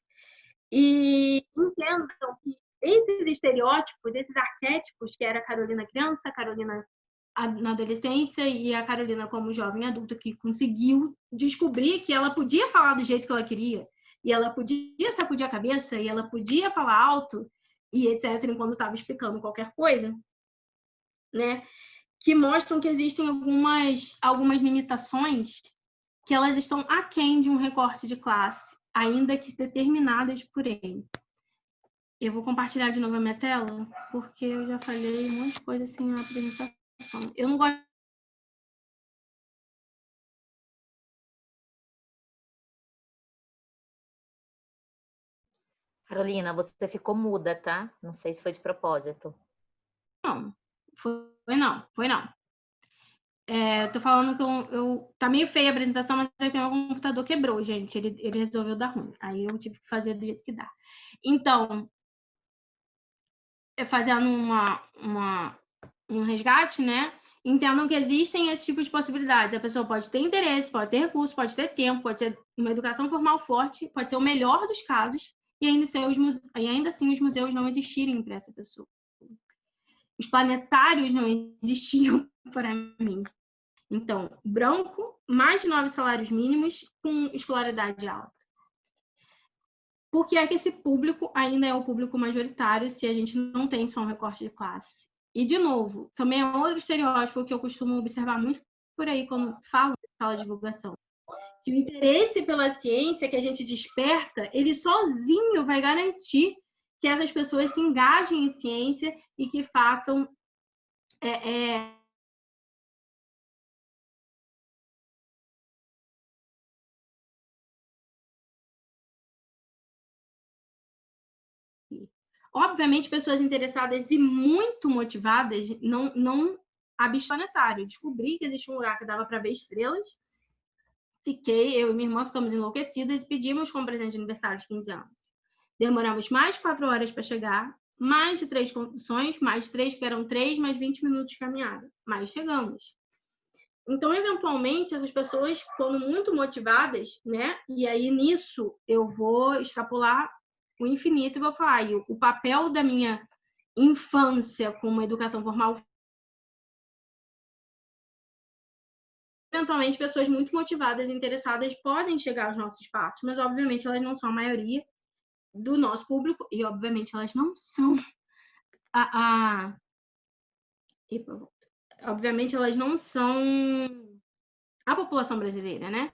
B: E entendam que esses estereótipos, esses arquétipos, que era a Carolina criança, a Carolina na adolescência e a Carolina como jovem adulta, que conseguiu descobrir que ela podia falar do jeito que ela queria, e ela podia sacudir a cabeça, e ela podia falar alto, e etc., enquanto estava explicando qualquer coisa, né? Que mostram que existem algumas limitações que elas estão aquém de um recorte de classe, ainda que determinadas por ele. Eu vou compartilhar de novo a minha tela, porque eu já falei um monte de coisa assim na apresentação. Eu não gosto.
A: Carolina, você ficou muda, tá? Não sei se foi de propósito.
B: Não, foi não. Eu tô falando que tá meio feia a apresentação, mas é que meu computador quebrou, gente. Ele resolveu dar ruim. Aí eu tive que fazer do jeito que dá. Então, fazendo um resgate, né? Entendam que existem esse tipo de possibilidades. A pessoa pode ter interesse, pode ter recurso, pode ter tempo, pode ter uma educação formal forte, pode ser o melhor dos casos, e ainda assim os museus não existirem para essa pessoa. Os planetários não existiam para mim. Então, branco, mais de 9 salários mínimos, com escolaridade alta. Por que é que esse público ainda é o público majoritário se a gente não tem só um recorte de classe? E, de novo, também é outro estereótipo que eu costumo observar muito por aí quando falo de divulgação. Que o interesse pela ciência que a gente desperta, ele sozinho vai garantir que essas pessoas se engajem em ciência e que façam Obviamente, pessoas interessadas e muito motivadas não planetário. Descobri que existe um lugar que dava para ver estrelas. Eu e minha irmã ficamos enlouquecidas e pedimos como presente de aniversário de 15 anos. Demoramos mais de 4 horas para chegar, mais de 3 condições, mais de 3, porque eram 3 mais 20 minutos de caminhada. Mas chegamos. Então, eventualmente, essas pessoas, quando muito motivadas, né? E aí, nisso, eu vou extrapolar o infinito e vou falar, e o papel da minha infância com uma educação formal. Eventualmente, pessoas muito motivadas e interessadas podem chegar aos nossos espaços, mas, obviamente, elas não são a maioria do nosso público e, obviamente, elas não são obviamente, elas não são a população brasileira, né?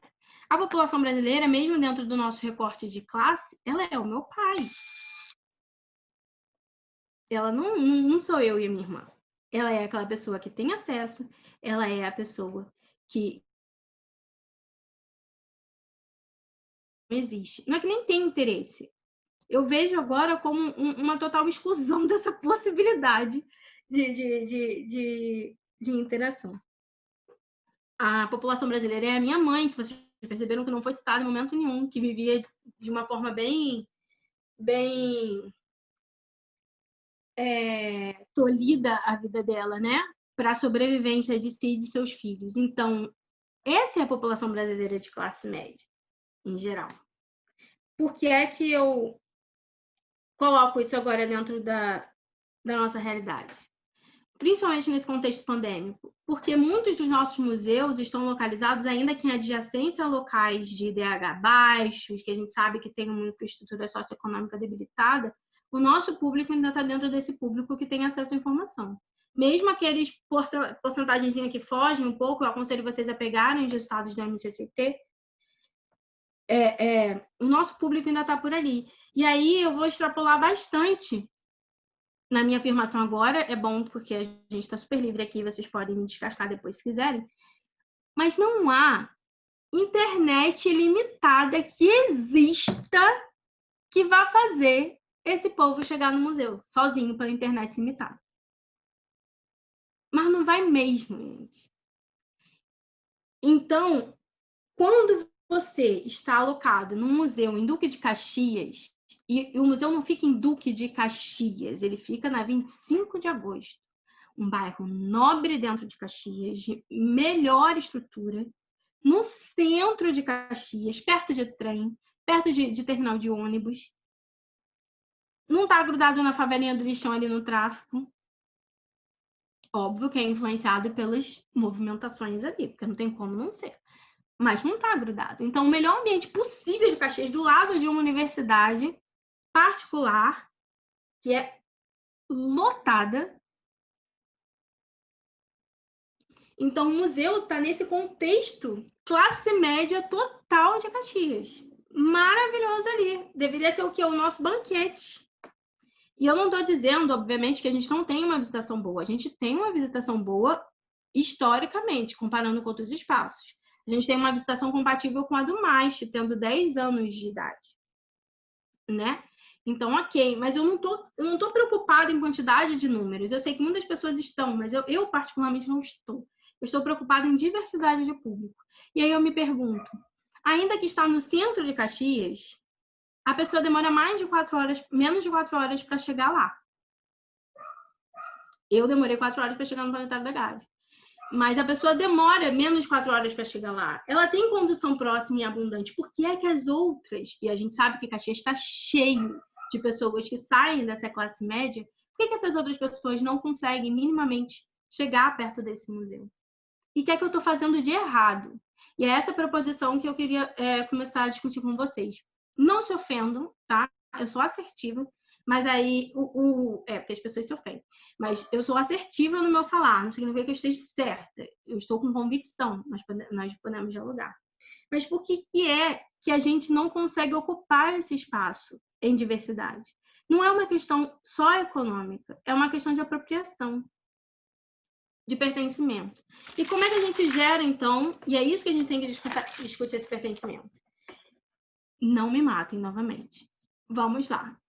B: A população brasileira, mesmo dentro do nosso recorte de classe, ela é o meu pai. Ela não sou eu e a minha irmã. Ela é aquela pessoa que tem acesso, ela é a pessoa que não existe. Não é que nem tem interesse. Eu vejo agora como uma total exclusão dessa possibilidade de interação. A população brasileira é a minha mãe, que vocês perceberam que não foi citada em momento nenhum, que vivia de uma forma bem tolhida a vida dela, né? Para a sobrevivência de si e de seus filhos. Então, essa é a população brasileira de classe média, em geral. Por que é que eu coloco isso agora dentro da nossa realidade? Principalmente nesse contexto pandêmico, porque muitos dos nossos museus estão localizados ainda que em adjacência a locais de IDH baixos, que a gente sabe que tem uma infraestrutura socioeconômica debilitada, o nosso público ainda está dentro desse público que tem acesso à informação. Mesmo aqueles porcentagens que fogem um pouco, eu aconselho vocês a pegarem os resultados da MCCT, o nosso público ainda está por ali. E aí eu vou extrapolar bastante na minha afirmação agora. É bom porque a gente está super livre aqui, vocês podem me descascar depois se quiserem. Mas não há internet ilimitada que exista que vá fazer esse povo chegar no museu sozinho pela internet limitada. Mas não vai mesmo, gente. Então, quando você está alocado num museu em Duque de Caxias, e o museu não fica em Duque de Caxias, ele fica na 25 de agosto, um bairro nobre dentro de Caxias, de melhor estrutura, no centro de Caxias, perto de trem, perto de terminal de ônibus. Não está grudado na favelinha do lixão ali no tráfico. Óbvio que é influenciado pelas movimentações ali, porque não tem como não ser. Mas não está grudado. Então, o melhor ambiente possível de Caxias, do lado de uma universidade particular, que é lotada. Então, o museu está nesse contexto classe média total de Caxias. Maravilhoso ali. Deveria ser o quê? O nosso banquete. E eu não estou dizendo, obviamente, que a gente não tem uma visitação boa. A gente tem uma visitação boa historicamente, comparando com outros espaços. A gente tem uma visitação compatível com a do MAST, tendo 10 anos de idade, né? Então, ok. Mas eu não tô preocupada em quantidade de números. Eu sei que muitas pessoas estão, mas eu particularmente não estou. Eu estou preocupada em diversidade de público. E aí eu me pergunto, ainda que está no centro de Caxias, a pessoa demora menos de 4 horas para chegar lá. Eu demorei 4 horas para chegar no Planetário da Gávea. Mas a pessoa demora menos de 4 horas para chegar lá. Ela tem condução próxima e abundante. Por que é que as outras, e a gente sabe que Caxias está cheio de pessoas que saem dessa classe média, por que essas outras pessoas não conseguem minimamente chegar perto desse museu? E o que é que eu estou fazendo de errado? E é essa proposição que eu queria começar a discutir com vocês. Não se ofendam, tá? Eu sou assertiva, mas aí porque as pessoas se ofendem. Mas eu sou assertiva no meu falar, não significa que eu esteja certa. Eu estou com convicção, nós podemos dialogar. Mas por que é que a gente não consegue ocupar esse espaço em diversidade? Não é uma questão só econômica, é uma questão de apropriação, de pertencimento. E como é que a gente gera, então, e é isso que a gente tem que discutir esse pertencimento. Não me matem novamente. Vamos lá.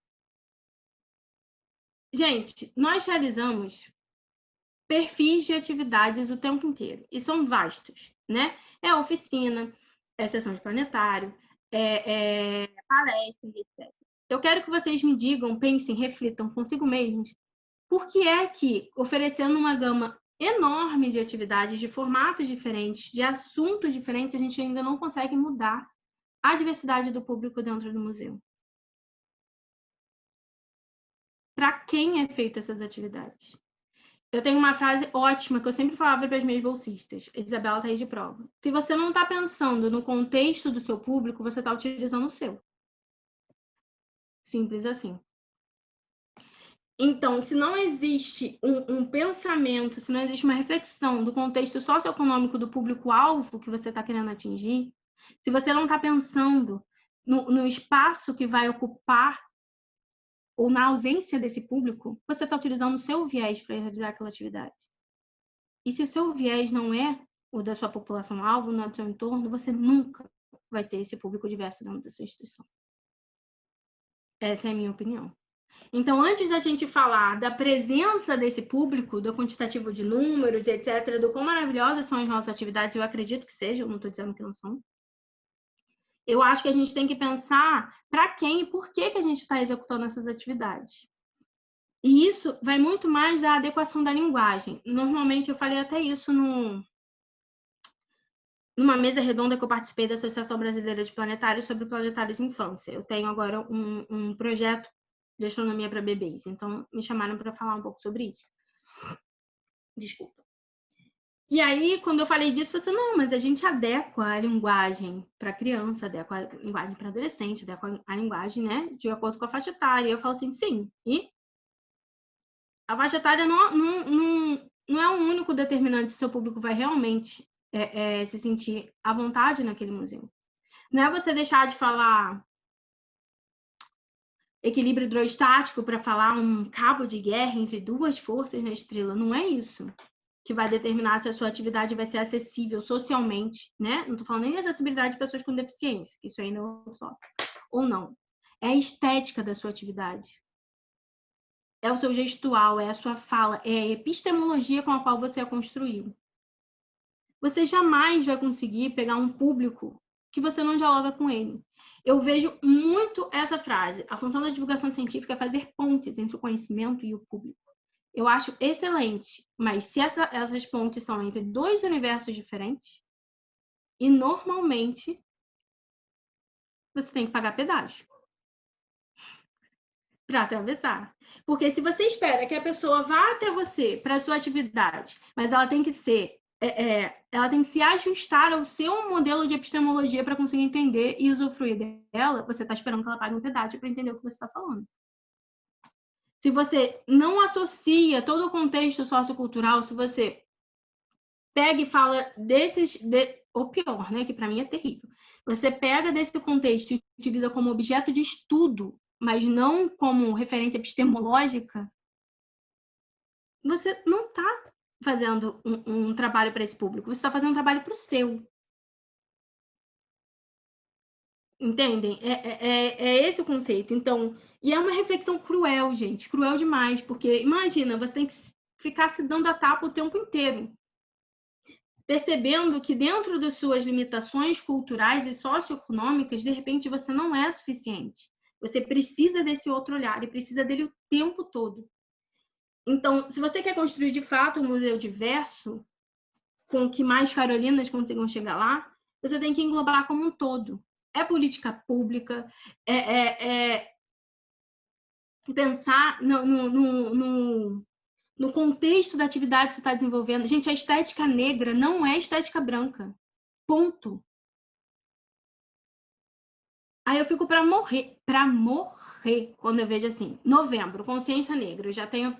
B: Gente, nós realizamos perfis de atividades o tempo inteiro, e são vastos, né? É oficina, é sessão de planetário, palestra, etc. Eu quero que vocês me digam, pensem, reflitam consigo mesmos, por que é que, oferecendo uma gama enorme de atividades, de formatos diferentes, de assuntos diferentes, a gente ainda não consegue mudar a diversidade do público dentro do museu? Para quem é feita essas atividades? Eu tenho uma frase ótima que eu sempre falava para as minhas bolsistas. A Isabela está aí de prova. Se você não está pensando no contexto do seu público, você está utilizando o seu. Simples assim. Então, se não existe um pensamento, se não existe uma reflexão do contexto socioeconômico do público-alvo que você está querendo atingir, se você não está pensando no espaço que vai ocupar ou na ausência desse público, você está utilizando o seu viés para realizar aquela atividade. E se o seu viés não é o da sua população-alvo, não é do seu entorno, você nunca vai ter esse público diverso dentro da sua instituição. Essa é a minha opinião. Então, antes da gente falar da presença desse público, do quantitativo de números, etc., do quão maravilhosas são as nossas atividades, eu acredito que sejam, não estou dizendo que não são, eu acho que a gente tem que pensar para quem e por que a gente está executando essas atividades. E isso vai muito mais da adequação da linguagem. Normalmente, eu falei até isso numa mesa redonda que eu participei da Associação Brasileira de Planetários sobre planetários de infância. Eu tenho agora um projeto de astronomia para bebês, então me chamaram para falar um pouco sobre isso. Desculpa. E aí, quando eu falei disso, você não, mas a gente adequa a linguagem para criança, adequa a linguagem para adolescente, adequa a linguagem, né, de acordo com a faixa etária. E eu falo assim, sim. E a faixa etária não é o único determinante se o seu público vai realmente se sentir à vontade naquele museu. Não é você deixar de falar equilíbrio hidrostático para falar um cabo de guerra entre duas forças na estrela. Não é isso que vai determinar se a sua atividade vai ser acessível socialmente, né? Não estou falando nem de acessibilidade de pessoas com deficiência, que isso ainda é só. Ou não. É a estética da sua atividade. É o seu gestual, é a sua fala, é a epistemologia com a qual você a construiu. Você jamais vai conseguir pegar um público que você não dialoga com ele. Eu vejo muito essa frase. A função da divulgação científica é fazer pontes entre o conhecimento e o público. Eu acho excelente, mas se essas pontes são entre dois universos diferentes, e normalmente você tem que pagar pedágio para atravessar. Porque se você espera que a pessoa vá até você para a sua atividade, mas ela tem que ser, ela tem que se ajustar ao seu modelo de epistemologia para conseguir entender e usufruir dela, você está esperando que ela pague um pedágio para entender o que você está falando. Se você não associa todo o contexto sociocultural, se você pega e fala ou pior, né, que para mim é terrível. Você pega desse contexto e utiliza como objeto de estudo, mas não como referência epistemológica, você não está fazendo um trabalho para esse público, você está fazendo um trabalho para o seu. Entendem? É esse o conceito. Então, e é uma reflexão cruel, gente, cruel demais, porque imagina, você tem que ficar se dando a tapa o tempo inteiro, percebendo que dentro das suas limitações culturais e socioeconômicas, de repente você não é suficiente. Você precisa desse outro olhar e precisa dele o tempo todo. Então, se você quer construir de fato um museu diverso, com que mais Carolinas consigam chegar lá, você tem que englobar como um todo. É política pública, pensar no contexto da atividade que você está desenvolvendo. Gente, a estética negra não é estética branca. Ponto. Aí eu fico para morrer quando eu vejo assim, novembro, consciência negra, eu já tenho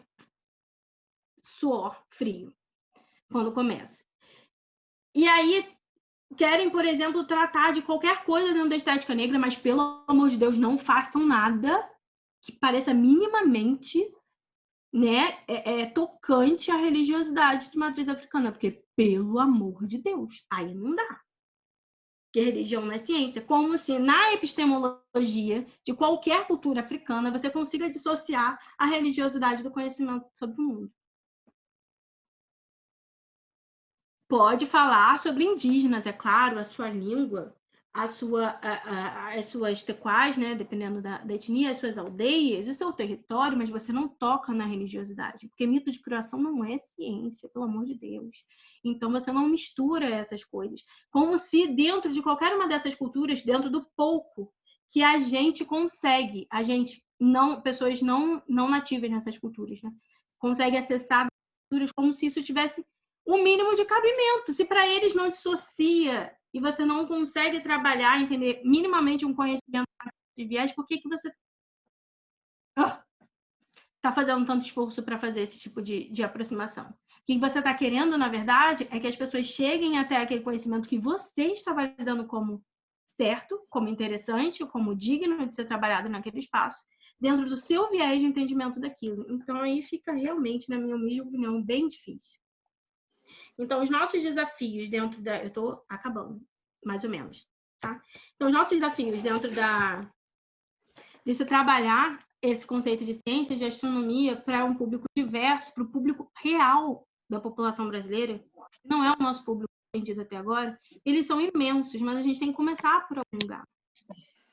B: suor frio quando começa. E aí querem, por exemplo, tratar de qualquer coisa dentro da estética negra, mas pelo amor de Deus, não façam nada que pareça minimamente, né, tocante à religiosidade de matriz africana, porque pelo amor de Deus, aí não dá. Porque religião não é ciência, como se na epistemologia de qualquer cultura africana você consiga dissociar a religiosidade do conhecimento sobre o mundo. Pode falar sobre indígenas, é claro, a sua língua, as suas tequais, né, dependendo da etnia, as suas aldeias, o seu território, mas você não toca na religiosidade, porque mito de criação não é ciência, pelo amor de Deus. Então você não mistura essas coisas, como se dentro de qualquer uma dessas culturas, dentro do pouco que a gente consegue, pessoas não nativas nessas culturas, né, consegue acessar culturas como se isso tivesse o mínimo de cabimento. Se para eles não dissocia e você não consegue trabalhar, entender minimamente um conhecimento de viés, por que você está fazendo tanto esforço para fazer esse tipo de aproximação? O que você está querendo, na verdade, é que as pessoas cheguem até aquele conhecimento que você está validando como certo, como interessante, como digno de ser trabalhado naquele espaço, dentro do seu viés de entendimento daquilo. Então, aí fica realmente, na minha humilde opinião, bem difícil. Então, os nossos desafios dentro da... Eu estou acabando, mais ou menos, tá? Então, os nossos desafios dentro de se trabalhar esse conceito de ciência, de astronomia, para um público diverso, para o público real da população brasileira, não é o nosso público entendido até agora, eles são imensos, mas a gente tem que começar por algum lugar.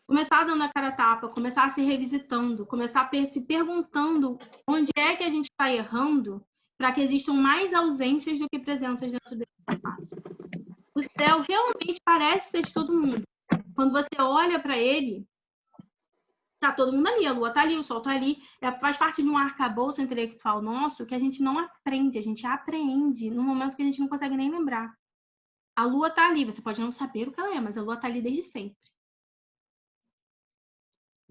B: Começar dando a cara a tapa, começar se revisitando, começar se perguntando onde é que a gente está errando, para que existam mais ausências do que presenças dentro desse espaço. O céu realmente parece ser de todo mundo. Quando você olha para ele, Tá todo mundo ali, a Lua tá ali, o Sol tá ali. Faz parte de um arcabouço intelectual nosso que a gente não aprende, a gente apreende no momento que a gente não consegue nem lembrar. A Lua tá ali, você pode não saber o que ela é, mas a Lua tá ali desde sempre.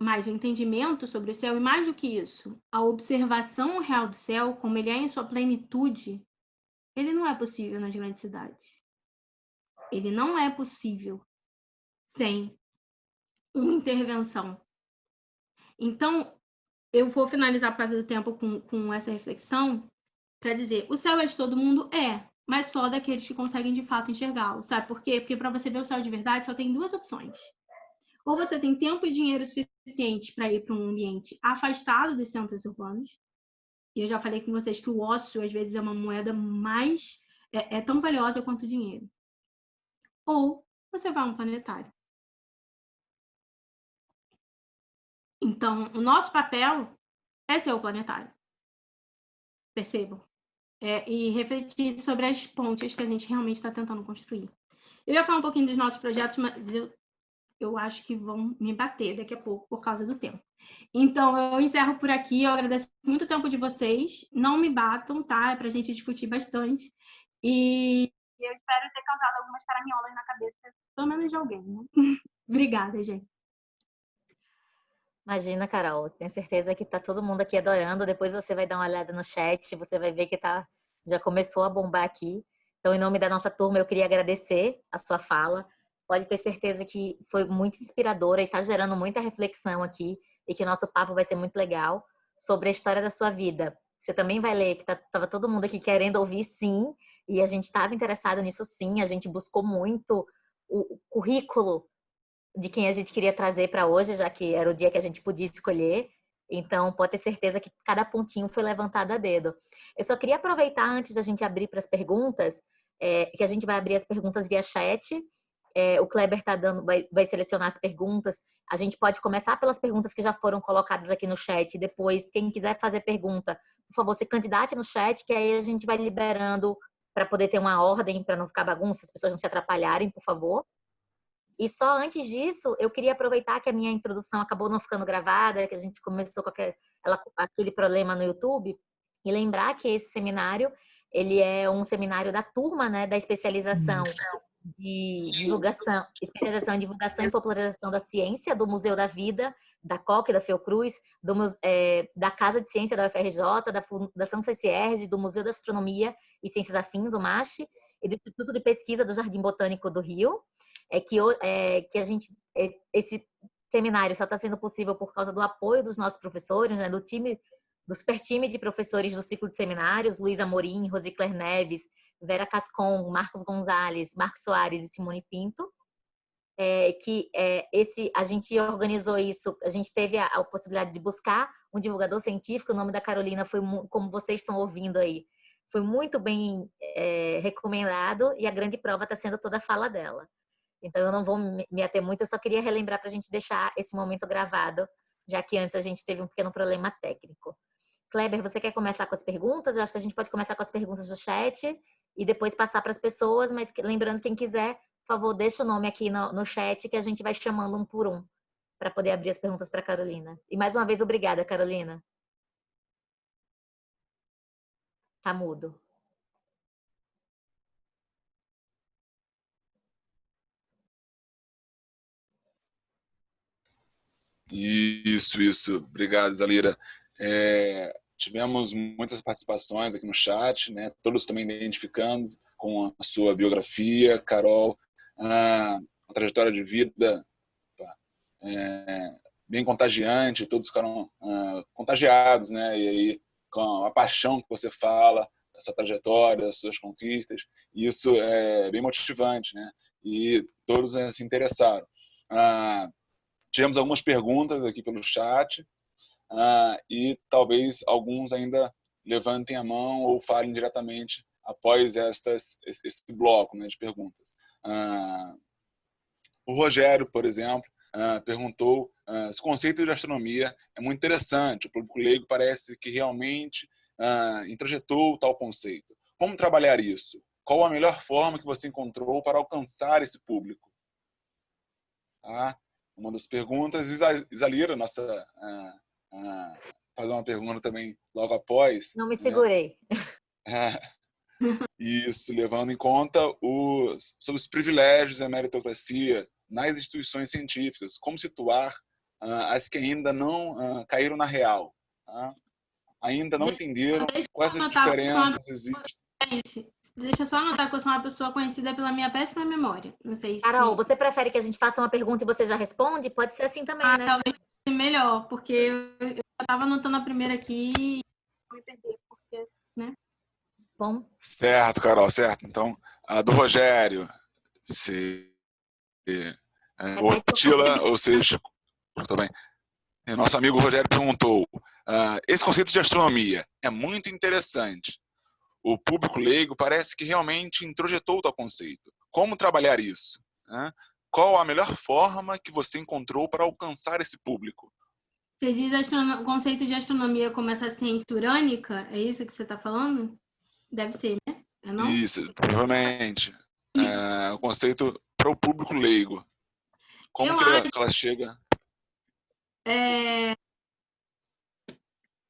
B: Mas o entendimento sobre o céu, e mais do que isso, a observação real do céu, como ele é em sua plenitude, ele não é possível nas grandes cidades. Ele não é possível sem uma intervenção. Então, eu vou finalizar por causa do tempo com essa reflexão para dizer, o céu é de todo mundo? É, mas só daqueles que conseguem de fato enxergá-lo. Sabe por quê? Porque para você ver o céu de verdade só tem duas opções. Ou você tem tempo e dinheiro suficiente para ir para um ambiente afastado dos centros urbanos. E eu já falei com vocês que o ócio, às vezes, é uma moeda mais... é tão valiosa quanto o dinheiro. Ou você vai a um planetário. Então, o nosso papel é ser o planetário. Percebam? E refletir sobre as pontes que a gente realmente está tentando construir. Eu ia falar um pouquinho dos nossos projetos, mas eu acho que vão me bater daqui a pouco por causa do tempo. Então, eu encerro por aqui. Eu agradeço muito o tempo de vocês. Não me batam, tá? É para a gente discutir bastante. E eu espero ter causado algumas caraminholas na cabeça, pelo menos de alguém, né? Obrigada, gente.
A: Imagina, Carol, tenho certeza que tá todo mundo aqui adorando. Depois você vai dar uma olhada no chat, você vai ver que já começou a bombar aqui. Então, em nome da nossa turma, eu queria agradecer a sua fala. Pode ter certeza que foi muito inspiradora e está gerando muita reflexão aqui e que o nosso papo vai ser muito legal sobre a história da sua vida. Você também vai ler que tava todo mundo aqui querendo ouvir, sim, e a gente estava interessado nisso, sim. A gente buscou muito o currículo de quem a gente queria trazer para hoje, já que era o dia que a gente podia escolher. Então, pode ter certeza que cada pontinho foi levantado a dedo. Eu só queria aproveitar, antes da gente abrir para as perguntas, que a gente vai abrir as perguntas via chat. O Kleber vai selecionar as perguntas. A gente pode começar pelas perguntas que já foram colocadas aqui no chat. Depois, quem quiser fazer pergunta, por favor, se candidate no chat, que aí a gente vai liberando para poder ter uma ordem, para não ficar bagunça, as pessoas não se atrapalharem, por favor. E só antes disso, eu queria aproveitar que a minha introdução acabou não ficando gravada, que a gente começou com aquele problema no YouTube, e lembrar que esse seminário, ele é um seminário da turma, né, da especialização de divulgação, especialização em divulgação e popularização da ciência do Museu da Vida, da COC, da Fiocruz, da Casa de Ciência da UFRJ, da Fundação CCERJ, do Museu da Astronomia e Ciências Afins, o MASH, e do Instituto de Pesquisa do Jardim Botânico do Rio. Esse seminário só está sendo possível por causa do apoio dos nossos professores, né, do super time de professores do ciclo de seminários, Luiz Amorim, Rosicler Neves, Vera Cascon, Marcos Gonzalez, Marcos Soares e Simone Pinto. A gente organizou isso, a gente teve a possibilidade de buscar um divulgador científico. O nome da Carolina foi, como vocês estão ouvindo aí, foi muito bem recomendado, e a grande prova está sendo toda a fala dela. Então, eu não vou me ater muito, eu só queria relembrar para a gente deixar esse momento gravado, já que antes a gente teve um pequeno problema técnico. Kleber, você quer começar com as perguntas? Eu acho que a gente pode começar com as perguntas do chat e depois passar para as pessoas, mas lembrando, quem quiser, por favor, deixa o nome aqui no chat, que a gente vai chamando um por um, para poder abrir as perguntas para a Carolina. E mais uma vez, obrigada, Carolina. Tá mudo.
C: Isso. Obrigado, Zalira. Tivemos muitas participações aqui no chat, né? Todos também identificando com a sua biografia, Carol, a trajetória de vida bem contagiante, todos ficaram contagiados, né? E aí, com a paixão que você fala, essa trajetória, das suas conquistas, isso é bem motivante, né? E todos se interessaram. Tivemos algumas perguntas aqui pelo chat, e talvez alguns ainda levantem a mão ou falem diretamente após esse bloco, né, de perguntas. O Rogério, por exemplo, perguntou se o conceito de astronomia é muito interessante, o público leigo parece que realmente introjetou tal conceito. Como trabalhar isso? Qual a melhor forma que você encontrou para alcançar esse público? uma das perguntas. Isalira, nossa, fazer uma pergunta também logo após.
A: Não me
C: Né?
A: segurei.
C: Isso, levando em conta sobre os privilégios e a meritocracia nas instituições científicas, como situar as que ainda não caíram na real, tá? Ainda não entenderam quais as diferenças existem.
B: Deixa eu só anotar que eu sou uma pessoa conhecida pela minha péssima memória. Não sei se...
A: Carol, você prefere que a gente faça uma pergunta e você já responde? Pode ser assim também, né?
B: Talvez seja melhor, porque eu estava anotando a primeira aqui e vou me perder, porque, né?
A: Bom.
C: Certo, Carol, certo. Então, a do Rogério, se Tila, ou seja, também. Nosso amigo Rogério perguntou: esse conceito de astronomia é muito interessante. O público leigo parece que realmente introjetou o tal conceito. Como trabalhar isso? Qual a melhor forma que você encontrou para alcançar esse público?
B: Você diz o conceito de astronomia como essa ciência urânica? É isso que você está falando? Deve ser, né? É não?
C: Isso, provavelmente. O conceito para o público leigo. Como que ela chega?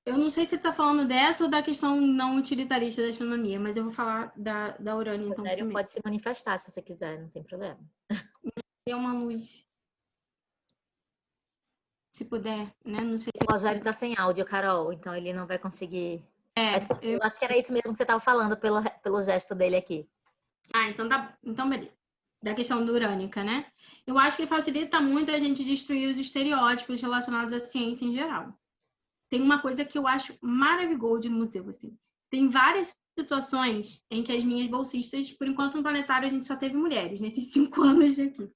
B: Eu não sei se você está falando dessa ou da questão não utilitarista da astronomia, mas eu vou falar da urânio então
A: Rogério
B: primeiro.
A: pode se manifestar se você quiser, não tem problema.
B: Tem uma luz. Se puder, né? Não sei se...
A: O Rogério está sem áudio, Carol, então ele não vai conseguir. Mas
B: eu
A: eu acho que era isso mesmo que você estava falando pelo gesto dele aqui.
B: Então tá. Então, beleza. Da questão do urânica, né? Eu acho que facilita muito a gente destruir os estereótipos relacionados à ciência em geral. Tem uma coisa que eu acho maravilhosa no museu, assim. Tem várias situações em que as minhas bolsistas, por enquanto no planetário a gente só teve mulheres nesses 5 anos de aqui.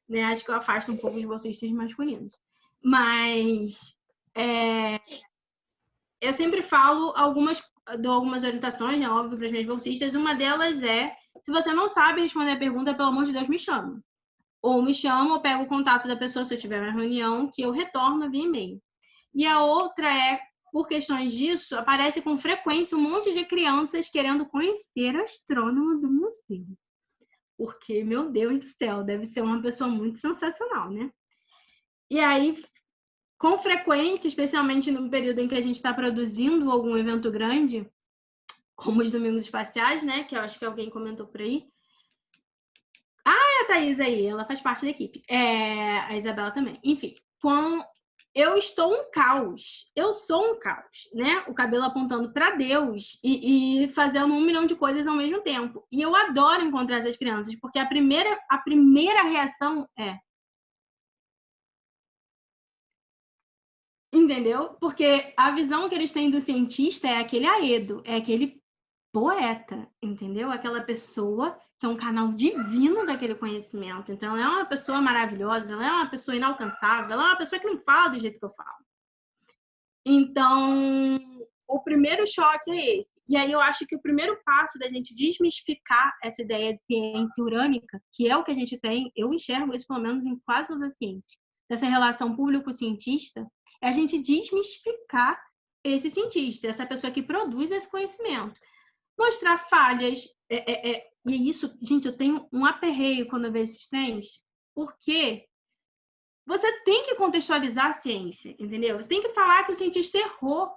B: Né? Acho que eu afasto um pouco os bolsistas masculinos. Mas eu sempre dou algumas orientações, né, óbvio, para as minhas bolsistas. Uma delas é: se você não sabe responder a pergunta, pelo amor de Deus, me chama. Ou me chama, ou pego o contato da pessoa se eu estiver na reunião, que eu retorno via e-mail. E a outra é, por questões disso, aparece com frequência um monte de crianças querendo conhecer a astrônoma do museu. Porque, meu Deus do céu, deve ser uma pessoa muito sensacional, né? E aí, com frequência, especialmente no período em que a gente está produzindo algum evento grande, como os Domingos Espaciais, né? Que eu acho que alguém comentou por aí. A Thaís aí, ela faz parte da equipe. A Isabela também. Enfim, eu estou um caos. Eu sou um caos, né? O cabelo apontando para Deus e fazendo 1 milhão de coisas ao mesmo tempo. E eu adoro encontrar essas crianças, porque a primeira reação é... Entendeu? Porque a visão que eles têm do cientista é aquele aedo, é aquele poeta, entendeu? Aquela pessoa que é um canal divino daquele conhecimento. Então, ela é uma pessoa maravilhosa, ela é uma pessoa inalcançável, ela é uma pessoa que não fala do jeito que eu falo. Então, o primeiro choque é esse. E aí eu acho que o primeiro passo da gente desmistificar essa ideia de ciência urânica, que é o que a gente tem, eu enxergo isso pelo menos em quase todas as ciências, dessa relação público-cientista, é a gente desmistificar esse cientista, essa pessoa que produz esse conhecimento. Mostrar falhas. E isso, gente, eu tenho um aperreio quando eu vejo esses trens, porque você tem que contextualizar a ciência, entendeu? Você tem que falar que o cientista errou,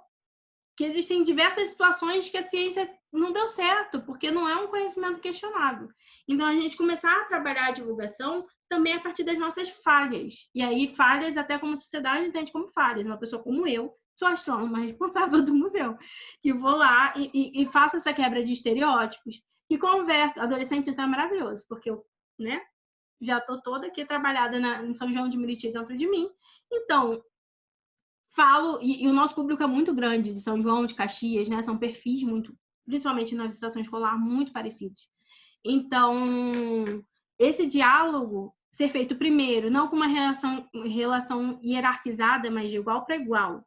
B: que existem diversas situações que a ciência não deu certo, porque não é um conhecimento questionado. Então, a gente começar a trabalhar a divulgação também a partir das nossas falhas. E aí, falhas até como sociedade entende como falhas. Uma pessoa como eu, sou astrônoma responsável do museu, que vou lá e faço essa quebra de estereótipos, que converso. Adolescente, então, é maravilhoso, porque eu, né, já estou toda aqui trabalhada em São João de Meriti dentro de mim. Então, falo, e o nosso público é muito grande, de São João, de Caxias, né? São perfis muito, principalmente na visitação escolar, muito parecidos. Então, esse diálogo ser feito primeiro, não com uma relação hierarquizada, mas de igual para igual,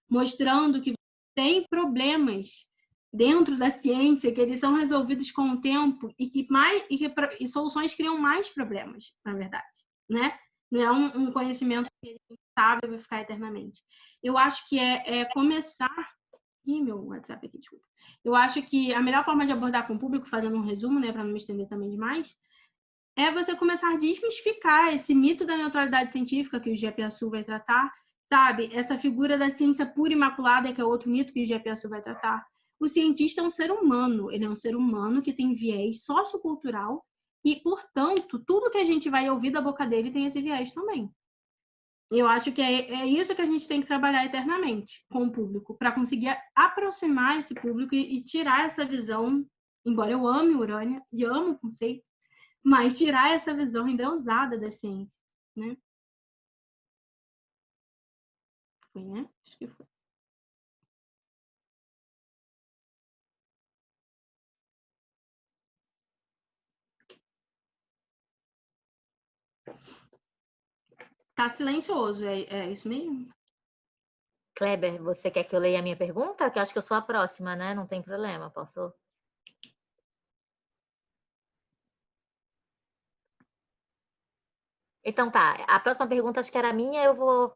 B: mostrando que tem problemas dentro da ciência, que eles são resolvidos com o tempo e soluções criam mais problemas, na verdade, né? Não é um conhecimento que é instável e vai ficar eternamente. Eu acho que é começar... Ih, meu WhatsApp aqui, desculpa. Eu acho que a melhor forma de abordar com o público, fazendo um resumo, né, para não me estender também demais, é você começar a desmistificar esse mito da neutralidade científica que o Giapiaçu vai tratar, sabe? Essa figura da ciência pura e imaculada, que é outro mito que o Giapiaçu vai tratar. O cientista é um ser humano, ele é um ser humano que tem viés sociocultural e, portanto, tudo que a gente vai ouvir da boca dele tem esse viés também. Eu acho que é isso que a gente tem que trabalhar eternamente com o público, para conseguir aproximar esse público e tirar essa visão, embora eu ame Urânia e amo o conceito, mas tirar essa visão endeusada da ciência, né? Foi, né? Acho que foi. Tá silencioso, é isso mesmo?
A: Kleber, você quer que eu leia a minha pergunta? Que eu acho que eu sou a próxima, né? Não tem problema, posso? Então tá, a próxima pergunta acho que era minha, eu vou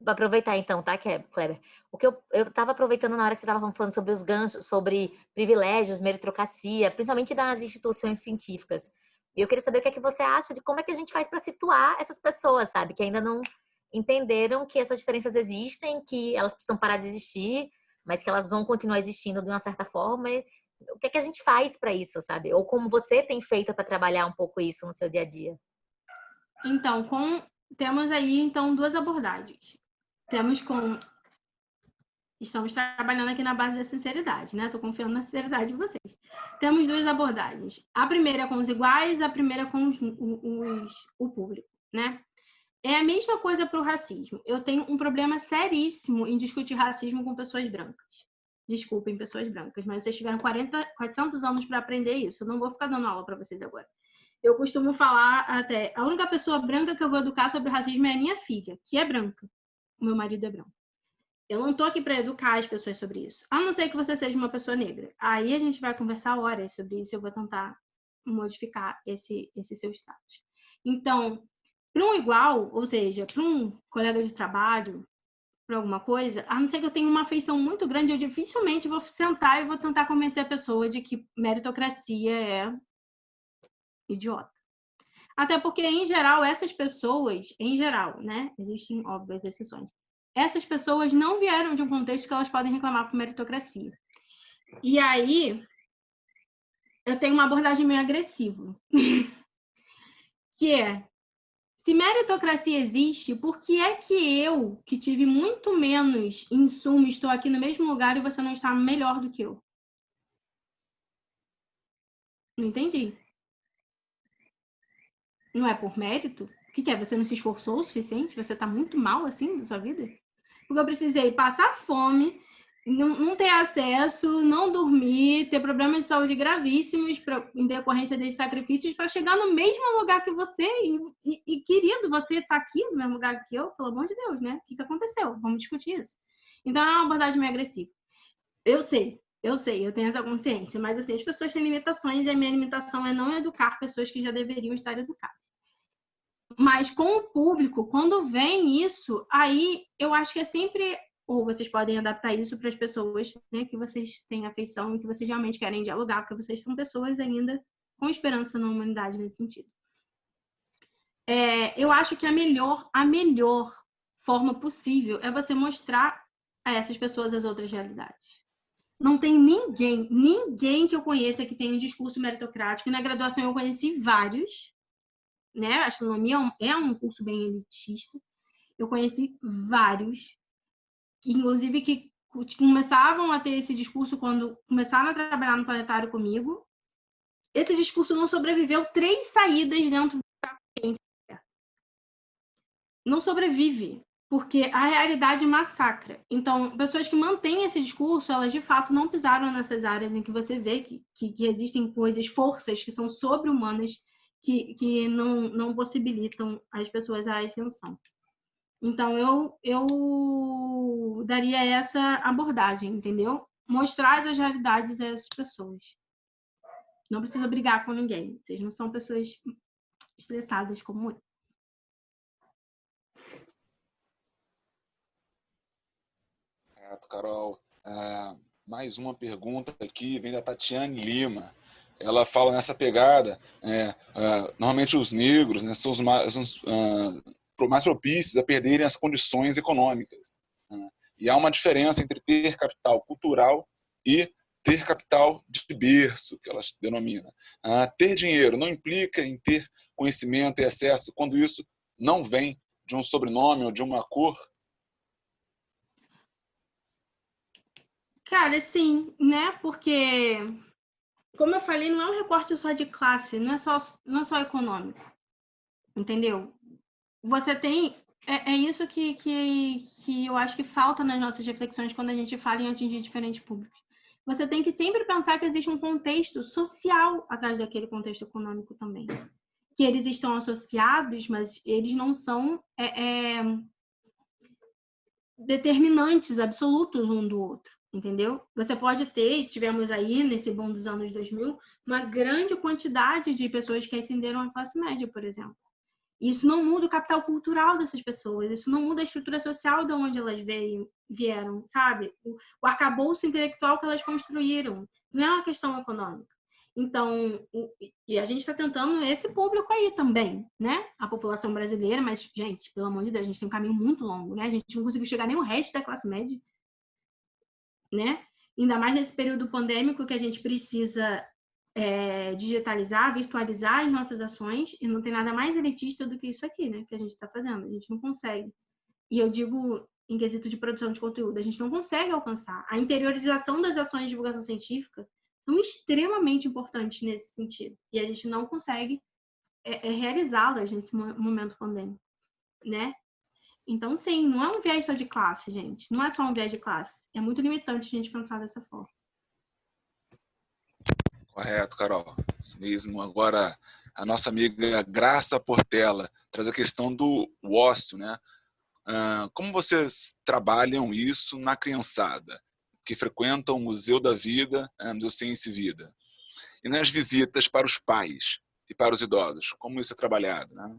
A: aproveitar então, tá, Kleber? O que eu tava aproveitando na hora que você estava falando sobre os ganchos, sobre privilégios, meritocracia, principalmente das instituições científicas. E eu queria saber o que é que você acha de como é que a gente faz para situar essas pessoas, sabe, que ainda não entenderam que essas diferenças existem, que elas precisam parar de existir, mas que elas vão continuar existindo de uma certa forma. E o que é que a gente faz para isso, sabe? Ou como você tem feito para trabalhar um pouco isso no seu dia a dia?
B: Então, temos aí então duas abordagens. Estamos trabalhando aqui na base da sinceridade, né? Estou confiando na sinceridade de vocês. Temos duas abordagens. A primeira com os iguais, a primeira com o público, né? É a mesma coisa para o racismo. Eu tenho um problema seríssimo em discutir racismo com pessoas brancas. Desculpem, pessoas brancas, mas vocês tiveram 400 anos para aprender isso. Eu não vou ficar dando aula para vocês agora. Eu costumo falar até... A única pessoa branca que eu vou educar sobre racismo é a minha filha, que é branca. O meu marido é branco. Eu não tô aqui para educar as pessoas sobre isso. A não ser que você seja uma pessoa negra. Aí a gente vai conversar horas sobre isso. Eu vou tentar modificar esse seu status. Então, para um igual, ou seja, para um colega de trabalho, para alguma coisa, a não ser que eu tenha uma afeição muito grande, eu dificilmente vou sentar e vou tentar convencer a pessoa de que meritocracia é idiota. Até porque, em geral, essas pessoas, em geral, né? Existem óbvias exceções. Essas pessoas não vieram de um contexto que elas podem reclamar por meritocracia. E aí, eu tenho uma abordagem meio agressiva. Que é, se meritocracia existe, por que é que eu, que tive muito menos insumo, estou aqui no mesmo lugar e você não está melhor do que eu? Não entendi. Não é por mérito? O que é? Você não se esforçou o suficiente? Você está muito mal assim na sua vida? Porque eu precisei passar fome, não ter acesso, não dormir, ter problemas de saúde gravíssimos em decorrência desses sacrifícios para chegar no mesmo lugar que você. E querido, você está aqui no mesmo lugar que eu, pelo amor de Deus, né? O que aconteceu? Vamos discutir isso. Então é uma abordagem meio agressiva. Eu sei, eu tenho essa consciência, mas assim, as pessoas têm limitações e a minha limitação é não educar pessoas que já deveriam estar educadas. Mas com o público, quando vem isso, aí eu acho que é sempre, ou vocês podem adaptar isso para as pessoas, né, que vocês têm afeição e que vocês realmente querem dialogar, porque vocês são pessoas ainda com esperança na humanidade nesse sentido. Eu acho que a melhor forma possível é você mostrar a essas pessoas as outras realidades. Não tem ninguém que eu conheça que tenha um discurso meritocrático. E na graduação eu conheci vários, né? A astronomia é um curso bem elitista. Eu conheci vários, inclusive que começavam a ter esse discurso quando começaram a trabalhar no planetário comigo. Esse discurso não sobreviveu 3 saídas dentro do paciente. Não sobrevive, porque a realidade massacra. Então, pessoas que mantêm esse discurso, elas de fato não pisaram nessas áreas em que você vê que existem coisas, forças que são sobre-humanas que não possibilitam as pessoas a ascensão. Então, eu daria essa abordagem, entendeu? Mostrar as realidades a essas pessoas. Não precisa brigar com ninguém. Vocês não são pessoas estressadas como eu.
C: Carol. Mais uma pergunta aqui, vem da Tatiane Lima. ela fala nessa pegada, normalmente os negros, né, são os mais propícios a perderem as condições econômicas, né? E há uma diferença entre ter capital cultural e ter capital de berço, que elas denominam. Ter dinheiro não implica em ter conhecimento e acesso, quando isso não vem de um sobrenome ou de uma cor.
B: Cara, sim, né? Porque, como eu falei, não é um recorte só de classe, não é só econômico, entendeu? Você tem... É isso que eu acho que falta nas nossas reflexões quando a gente fala em atingir diferentes públicos. Você tem que sempre pensar que existe um contexto social atrás daquele contexto econômico também. Que eles estão associados, mas eles não são determinantes absolutos um do outro, entendeu? Você pode ter, tivemos aí, nesse boom dos anos 2000, uma grande quantidade de pessoas que ascenderam à classe média, por exemplo. Isso não muda o capital cultural dessas pessoas, isso não muda a estrutura social de onde elas vieram, sabe? O arcabouço intelectual que elas construíram, não é uma questão econômica. Então, e a gente está tentando esse público aí também, né? A população brasileira, mas, gente, pelo amor de Deus, a gente tem um caminho muito longo, né? A gente não conseguiu chegar nem o resto da classe média, né? Ainda mais nesse período pandêmico que a gente precisa digitalizar, virtualizar as nossas ações, e não tem nada mais elitista do que isso aqui, né? Que a gente está fazendo. A gente não consegue. E eu digo em quesito de produção de conteúdo, a gente não consegue alcançar. A interiorização das ações de divulgação científica são extremamente importantes nesse sentido. E a gente não consegue realizá-las nesse momento pandêmico, né? Então, sim, não é um viés só de classe, gente. Não é só um viés de classe. É muito limitante a gente pensar dessa forma.
C: Correto, Carol. Isso mesmo. Agora, a nossa amiga Graça Portela traz a questão do ócio, né? Como vocês trabalham isso na criançada, que frequentam o Museu da Vida, Museu Ciência e Vida? E nas visitas para os pais e para os idosos, como isso é trabalhado, né?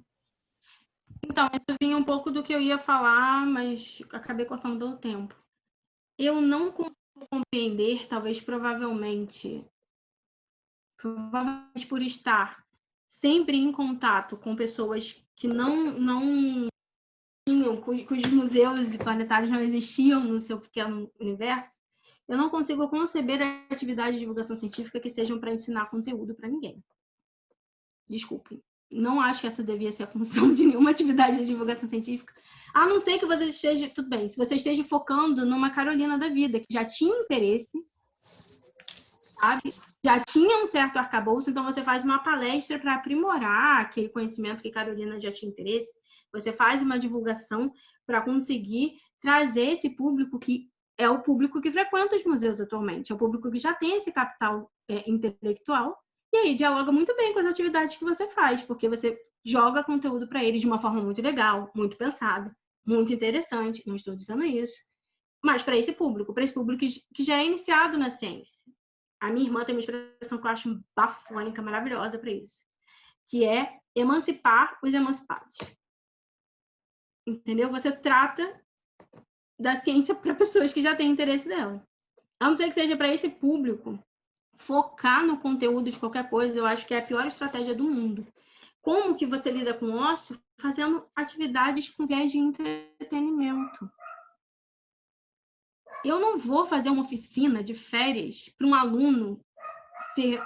B: Então, isso vinha um pouco do que eu ia falar, mas acabei cortando pelo tempo. Eu não consigo compreender, provavelmente por estar sempre em contato com pessoas que não tinham, cujos museus e planetários não existiam no seu pequeno universo, eu não consigo conceber atividades de divulgação científica que sejam para ensinar conteúdo para ninguém. Desculpe. Não acho que essa devia ser a função de nenhuma atividade de divulgação científica. A não ser que você esteja, tudo bem, se você esteja focando numa Carolina da vida, que já tinha interesse, sabe? Já tinha um certo arcabouço, então você faz uma palestra para aprimorar aquele conhecimento que Carolina já tinha interesse. Você faz uma divulgação para conseguir trazer esse público que é o público que frequenta os museus atualmente, é o público que já tem esse capital intelectual, e aí dialoga muito bem com as atividades que você faz, porque você joga conteúdo para eles de uma forma muito legal, muito pensada, muito interessante, não estou dizendo isso, mas para esse público que já é iniciado na ciência. A minha irmã tem uma expressão que eu acho bafônica, maravilhosa para isso, que é emancipar os emancipados. Entendeu? Você trata da ciência para pessoas que já têm interesse dela. A não ser que seja para esse público, focar no conteúdo de qualquer coisa, eu acho que é a pior estratégia do mundo. Como que você lida com o ócio? Fazendo atividades com viés de entretenimento. Eu não vou fazer uma oficina de férias para um aluno ser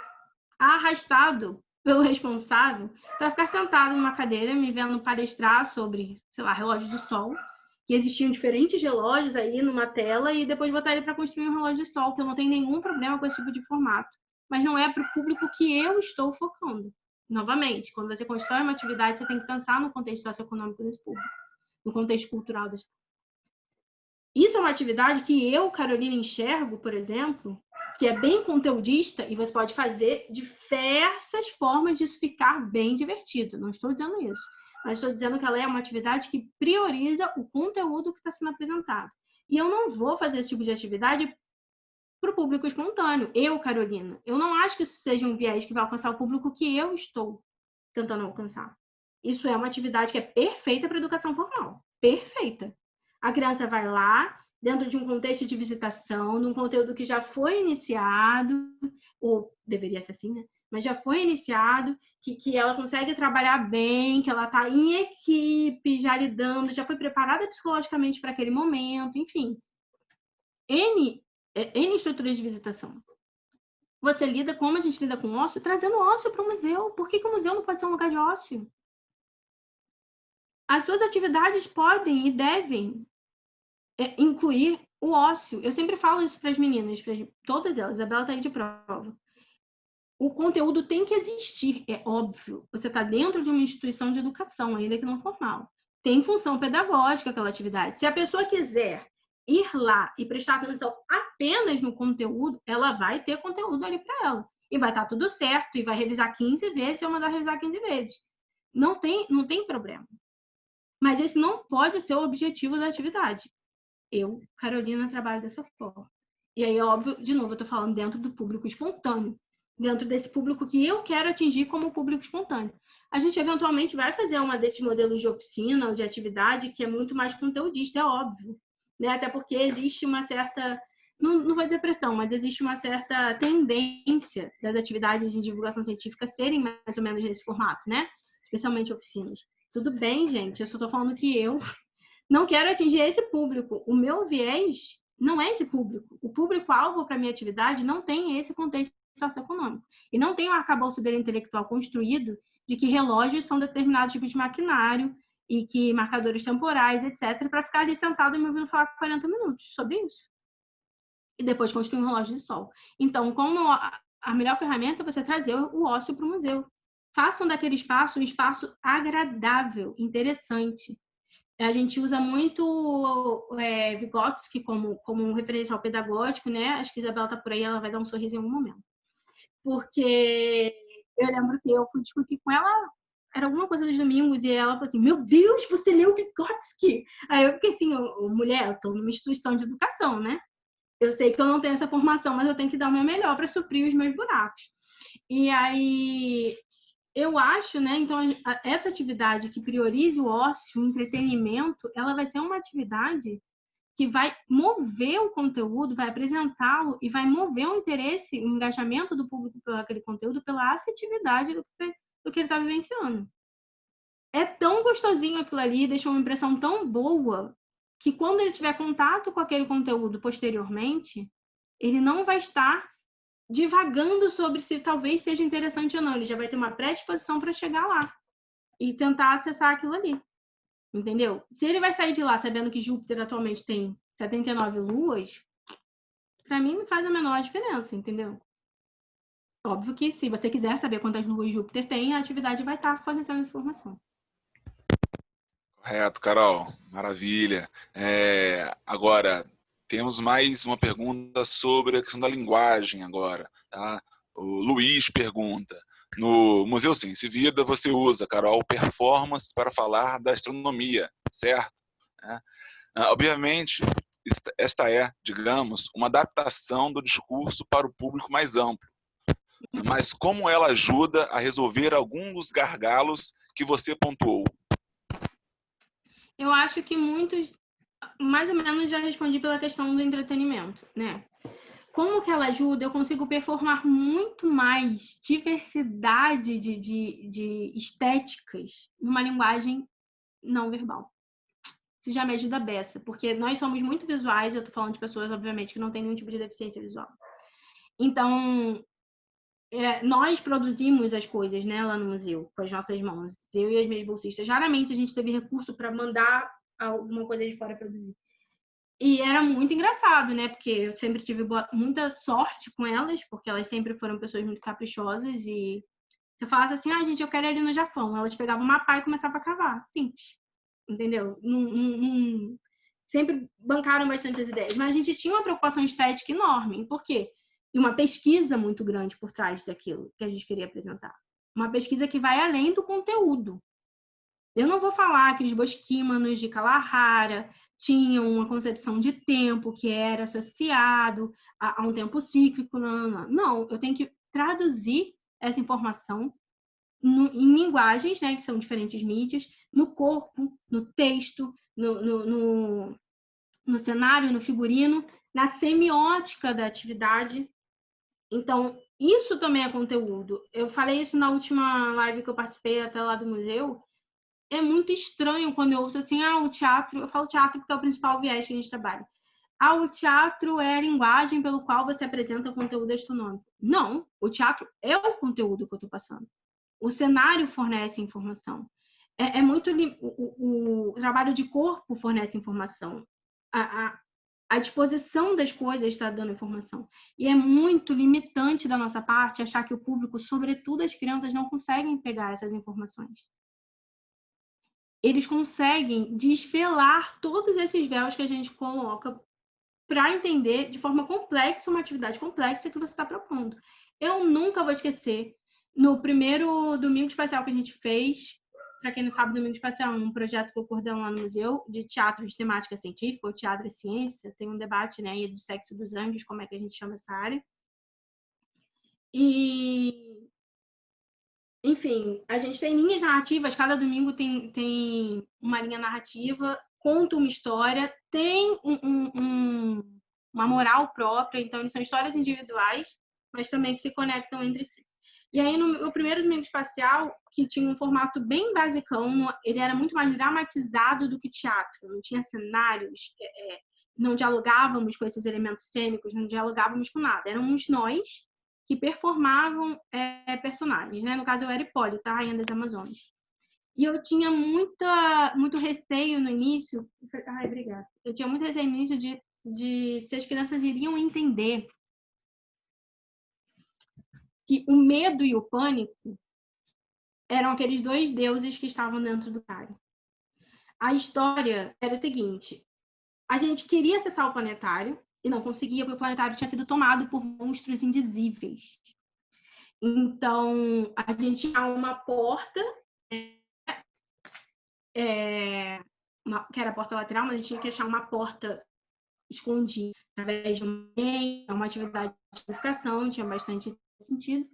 B: arrastado pelo responsável para ficar sentado numa cadeira me vendo palestrar sobre, sei lá, relógio de sol, que existiam diferentes relógios aí numa tela, e depois botar ele para construir um relógio de sol, que eu não tenho nenhum problema com esse tipo de formato. Mas não é para o público que eu estou focando. Novamente, quando você constrói uma atividade, você tem que pensar no contexto socioeconômico desse público, no contexto cultural desse público. Isso é uma atividade que eu, Carolina, enxergo, por exemplo, que é bem conteudista, e você pode fazer diversas formas disso ficar bem divertido. Não estou dizendo isso, mas estou dizendo que ela é uma atividade que prioriza o conteúdo que está sendo apresentado. E eu não vou fazer esse tipo de atividade para o público espontâneo. Eu, Carolina, eu não acho que isso seja um viés que vai alcançar o público que eu estou tentando alcançar. Isso é uma atividade que é perfeita para a educação formal. Perfeita. A criança vai lá, dentro de um contexto de visitação, de um conteúdo que já foi iniciado, ou deveria ser assim, né? mas já foi iniciado, que ela consegue trabalhar bem, que ela está em equipe, já lidando, já foi preparada psicologicamente para aquele momento, enfim. N estruturas de visitação. Você lida como a gente lida com ócio, trazendo ócio para o museu. Por que o museu não pode ser um lugar de ócio? As suas atividades podem e devem incluir o ócio. Eu sempre falo isso para as meninas, para todas elas. A Isabela está aí de prova. O conteúdo tem que existir, é óbvio. Você está dentro de uma instituição de educação, ainda que não formal. Tem função pedagógica aquela atividade. Se a pessoa quiser ir lá e prestar atenção apenas no conteúdo, ela vai ter conteúdo ali para ela. E vai estar tudo certo, e vai revisar 15 vezes, se eu mandar revisar 15 vezes. Não tem problema. Mas esse não pode ser o objetivo da atividade. Eu, Carolina, trabalho dessa forma. E aí, óbvio, de novo, eu estou falando dentro do público espontâneo. Dentro desse público que eu quero atingir como público espontâneo. A gente, eventualmente, vai fazer uma desses modelos de oficina ou de atividade que é muito mais conteudista, é óbvio. Né? Até porque existe uma certa... Não vou dizer pressão, mas existe uma certa tendência das atividades de divulgação científica serem mais ou menos nesse formato, né? Especialmente oficinas. Tudo bem, gente, eu só estou falando que eu não quero atingir esse público. O meu viés não é esse público. O público-alvo para a minha atividade não tem esse contexto socioeconômico. E não tem o arcabouço dele intelectual construído de que relógios são determinados tipos de maquinário e que marcadores temporais, etc., para ficar ali sentado e me ouvindo falar 40 minutos sobre isso. E depois construir um relógio de sol. Então, como a melhor ferramenta é você trazer o ócio para o museu. Façam daquele espaço um espaço agradável, interessante. A gente usa muito Vygotsky como um referencial pedagógico, né? Acho que a Isabela está por aí, ela vai dar um sorriso em algum momento. Porque eu lembro que eu fui discutir com ela, era alguma coisa dos domingos, e ela falou assim, meu Deus, você leu Vygotsky? Aí eu fiquei assim, mulher, eu estou numa instituição de educação, né? Eu sei que eu não tenho essa formação, mas eu tenho que dar o meu melhor para suprir os meus buracos. E aí... Eu acho, né? Então, essa atividade que priorize o ócio, o entretenimento, ela vai ser uma atividade que vai mover o conteúdo, vai apresentá-lo e vai mover o interesse, o engajamento do público pelo aquele conteúdo, pela afetividade do que ele está vivenciando. É tão gostosinho aquilo ali, deixa uma impressão tão boa, que quando ele tiver contato com aquele conteúdo posteriormente, ele não vai estar divagando sobre se talvez seja interessante ou não. Ele já vai ter uma predisposição para chegar lá e tentar acessar aquilo ali. Entendeu? Se ele vai sair de lá sabendo que Júpiter atualmente tem 79 luas, para mim não faz a menor diferença, entendeu? Óbvio que se você quiser saber quantas luas Júpiter tem, a atividade vai estar fornecendo essa informação.
C: Correto, Carol. Maravilha. Agora, temos mais uma pergunta sobre a questão da linguagem agora. Tá? O Luiz pergunta, no Museu Ciência e Vida você usa, Carol, performance para falar da astronomia, certo? Obviamente, esta é, digamos, uma adaptação do discurso para o público mais amplo. Mas como ela ajuda a resolver alguns dos gargalos que você pontuou?
B: Eu acho que muitos, mais ou menos, já respondi pela questão do entretenimento, né? Como que ela ajuda? Eu consigo performar muito mais diversidade de estéticas numa linguagem não verbal. Isso já me ajuda a beça, porque nós somos muito visuais, eu tô falando de pessoas, obviamente, que não têm nenhum tipo de deficiência visual. Então, nós produzimos as coisas, né, lá no museu, com as nossas mãos. Eu e as minhas bolsistas. Raramente a gente teve recurso para mandar alguma coisa de fora produzir. E era muito engraçado, né? Porque eu sempre tive muita sorte com elas, porque elas sempre foram pessoas muito caprichosas. E se eu falasse assim, gente, eu quero ir ali no Japão, elas pegavam uma pá e começavam a cavar. Simples. Entendeu? Sempre bancaram bastante as ideias. Mas a gente tinha uma preocupação estética enorme. Por quê? E uma pesquisa muito grande por trás daquilo que a gente queria apresentar. Uma pesquisa que vai além do conteúdo. Eu não vou falar que os bosquímanos de Kalahara tinham uma concepção de tempo que era associado a um tempo cíclico. Não, eu tenho que traduzir essa informação em linguagens, né, que são diferentes mídias, no corpo, no texto, no cenário, no figurino, na semiótica da atividade. Então, isso também é conteúdo. Eu falei isso na última live que eu participei até lá do museu. É muito estranho quando eu ouço assim, o teatro... Eu falo teatro porque é o principal viés que a gente trabalha. O teatro é a linguagem pelo qual você apresenta conteúdo astronômico. Não, o teatro é o conteúdo que eu estou passando. O cenário fornece informação. É muito... O trabalho de corpo fornece informação. A disposição das coisas está dando informação. E é muito limitante da nossa parte achar que o público, sobretudo as crianças, não conseguem pegar essas informações. Eles conseguem desvelar todos esses véus que a gente coloca para entender de forma complexa uma atividade complexa que você está propondo. Eu nunca vou esquecer, no primeiro Domingo Espacial que a gente fez, para quem não sabe, Domingo Espacial é um projeto que eu coordeno lá no museu, de teatro de temática científica, ou teatro e ciência, tem um debate, né, aí do sexo dos anjos, como é que a gente chama essa área. E, enfim, a gente tem linhas narrativas, cada domingo tem uma linha narrativa, conta uma história, tem uma moral própria, então eles são histórias individuais, mas também que se conectam entre si. E aí, no primeiro Domingo Espacial, que tinha um formato bem basicão, ele era muito mais dramatizado do que teatro, não tinha cenários, não dialogávamos com esses elementos cênicos, não dialogávamos com nada, éramos nós que performavam personagens, né? No caso, eu era Hipólita, a Rainha das Amazonas. E eu tinha muito receio no início. Ai, obrigada. Eu tinha muito receio no início de se as crianças iriam entender que o medo e o pânico eram aqueles dois deuses que estavam dentro do cara. A história era o seguinte: a gente queria acessar o planetário e não conseguia, porque o planetário tinha sido tomado por monstros indizíveis. Então, a gente tinha uma porta, que era a porta lateral, mas a gente tinha que achar uma porta escondida através de uma atividade de educação, tinha bastante sentido.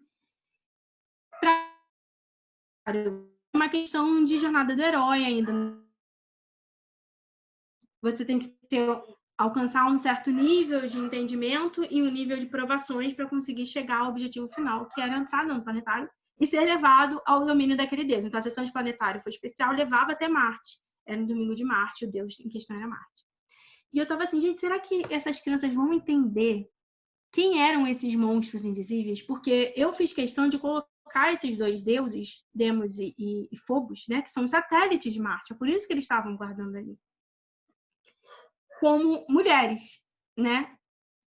B: Uma questão de jornada do herói ainda. Você tem que alcançar um certo nível de entendimento e um nível de provações para conseguir chegar ao objetivo final, que era entrar no planetário e ser levado ao domínio daquele deus. Então, a sessão de planetário foi especial, levava até Marte. Era no domingo de Marte, o deus em questão era Marte. E eu estava assim, gente, será que essas crianças vão entender quem eram esses monstros indizíveis? Porque eu fiz questão de colocar esses dois deuses, Demos e Phobos, né, que são satélites de Marte. É por isso que eles estavam guardando ali. Como mulheres, né?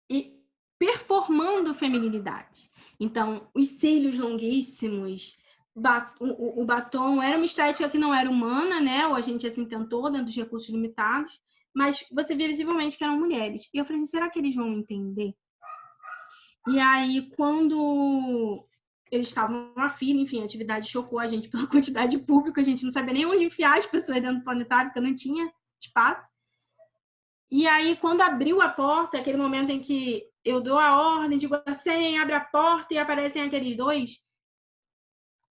B: E performando feminilidade. Então, os cílios longuíssimos, o batom era uma estética que não era humana, né? Ou a gente assim tentou dentro dos recursos limitados, mas você via visivelmente que eram mulheres. E eu falei, será que eles vão entender? E aí, quando eles estavam na fila, enfim, a atividade chocou a gente pela quantidade de público, a gente não sabia nem onde enfiar as pessoas dentro do planetário, porque não tinha espaço. E aí, quando abriu a porta, aquele momento em que eu dou a ordem, digo assim, abre a porta e aparecem aqueles dois,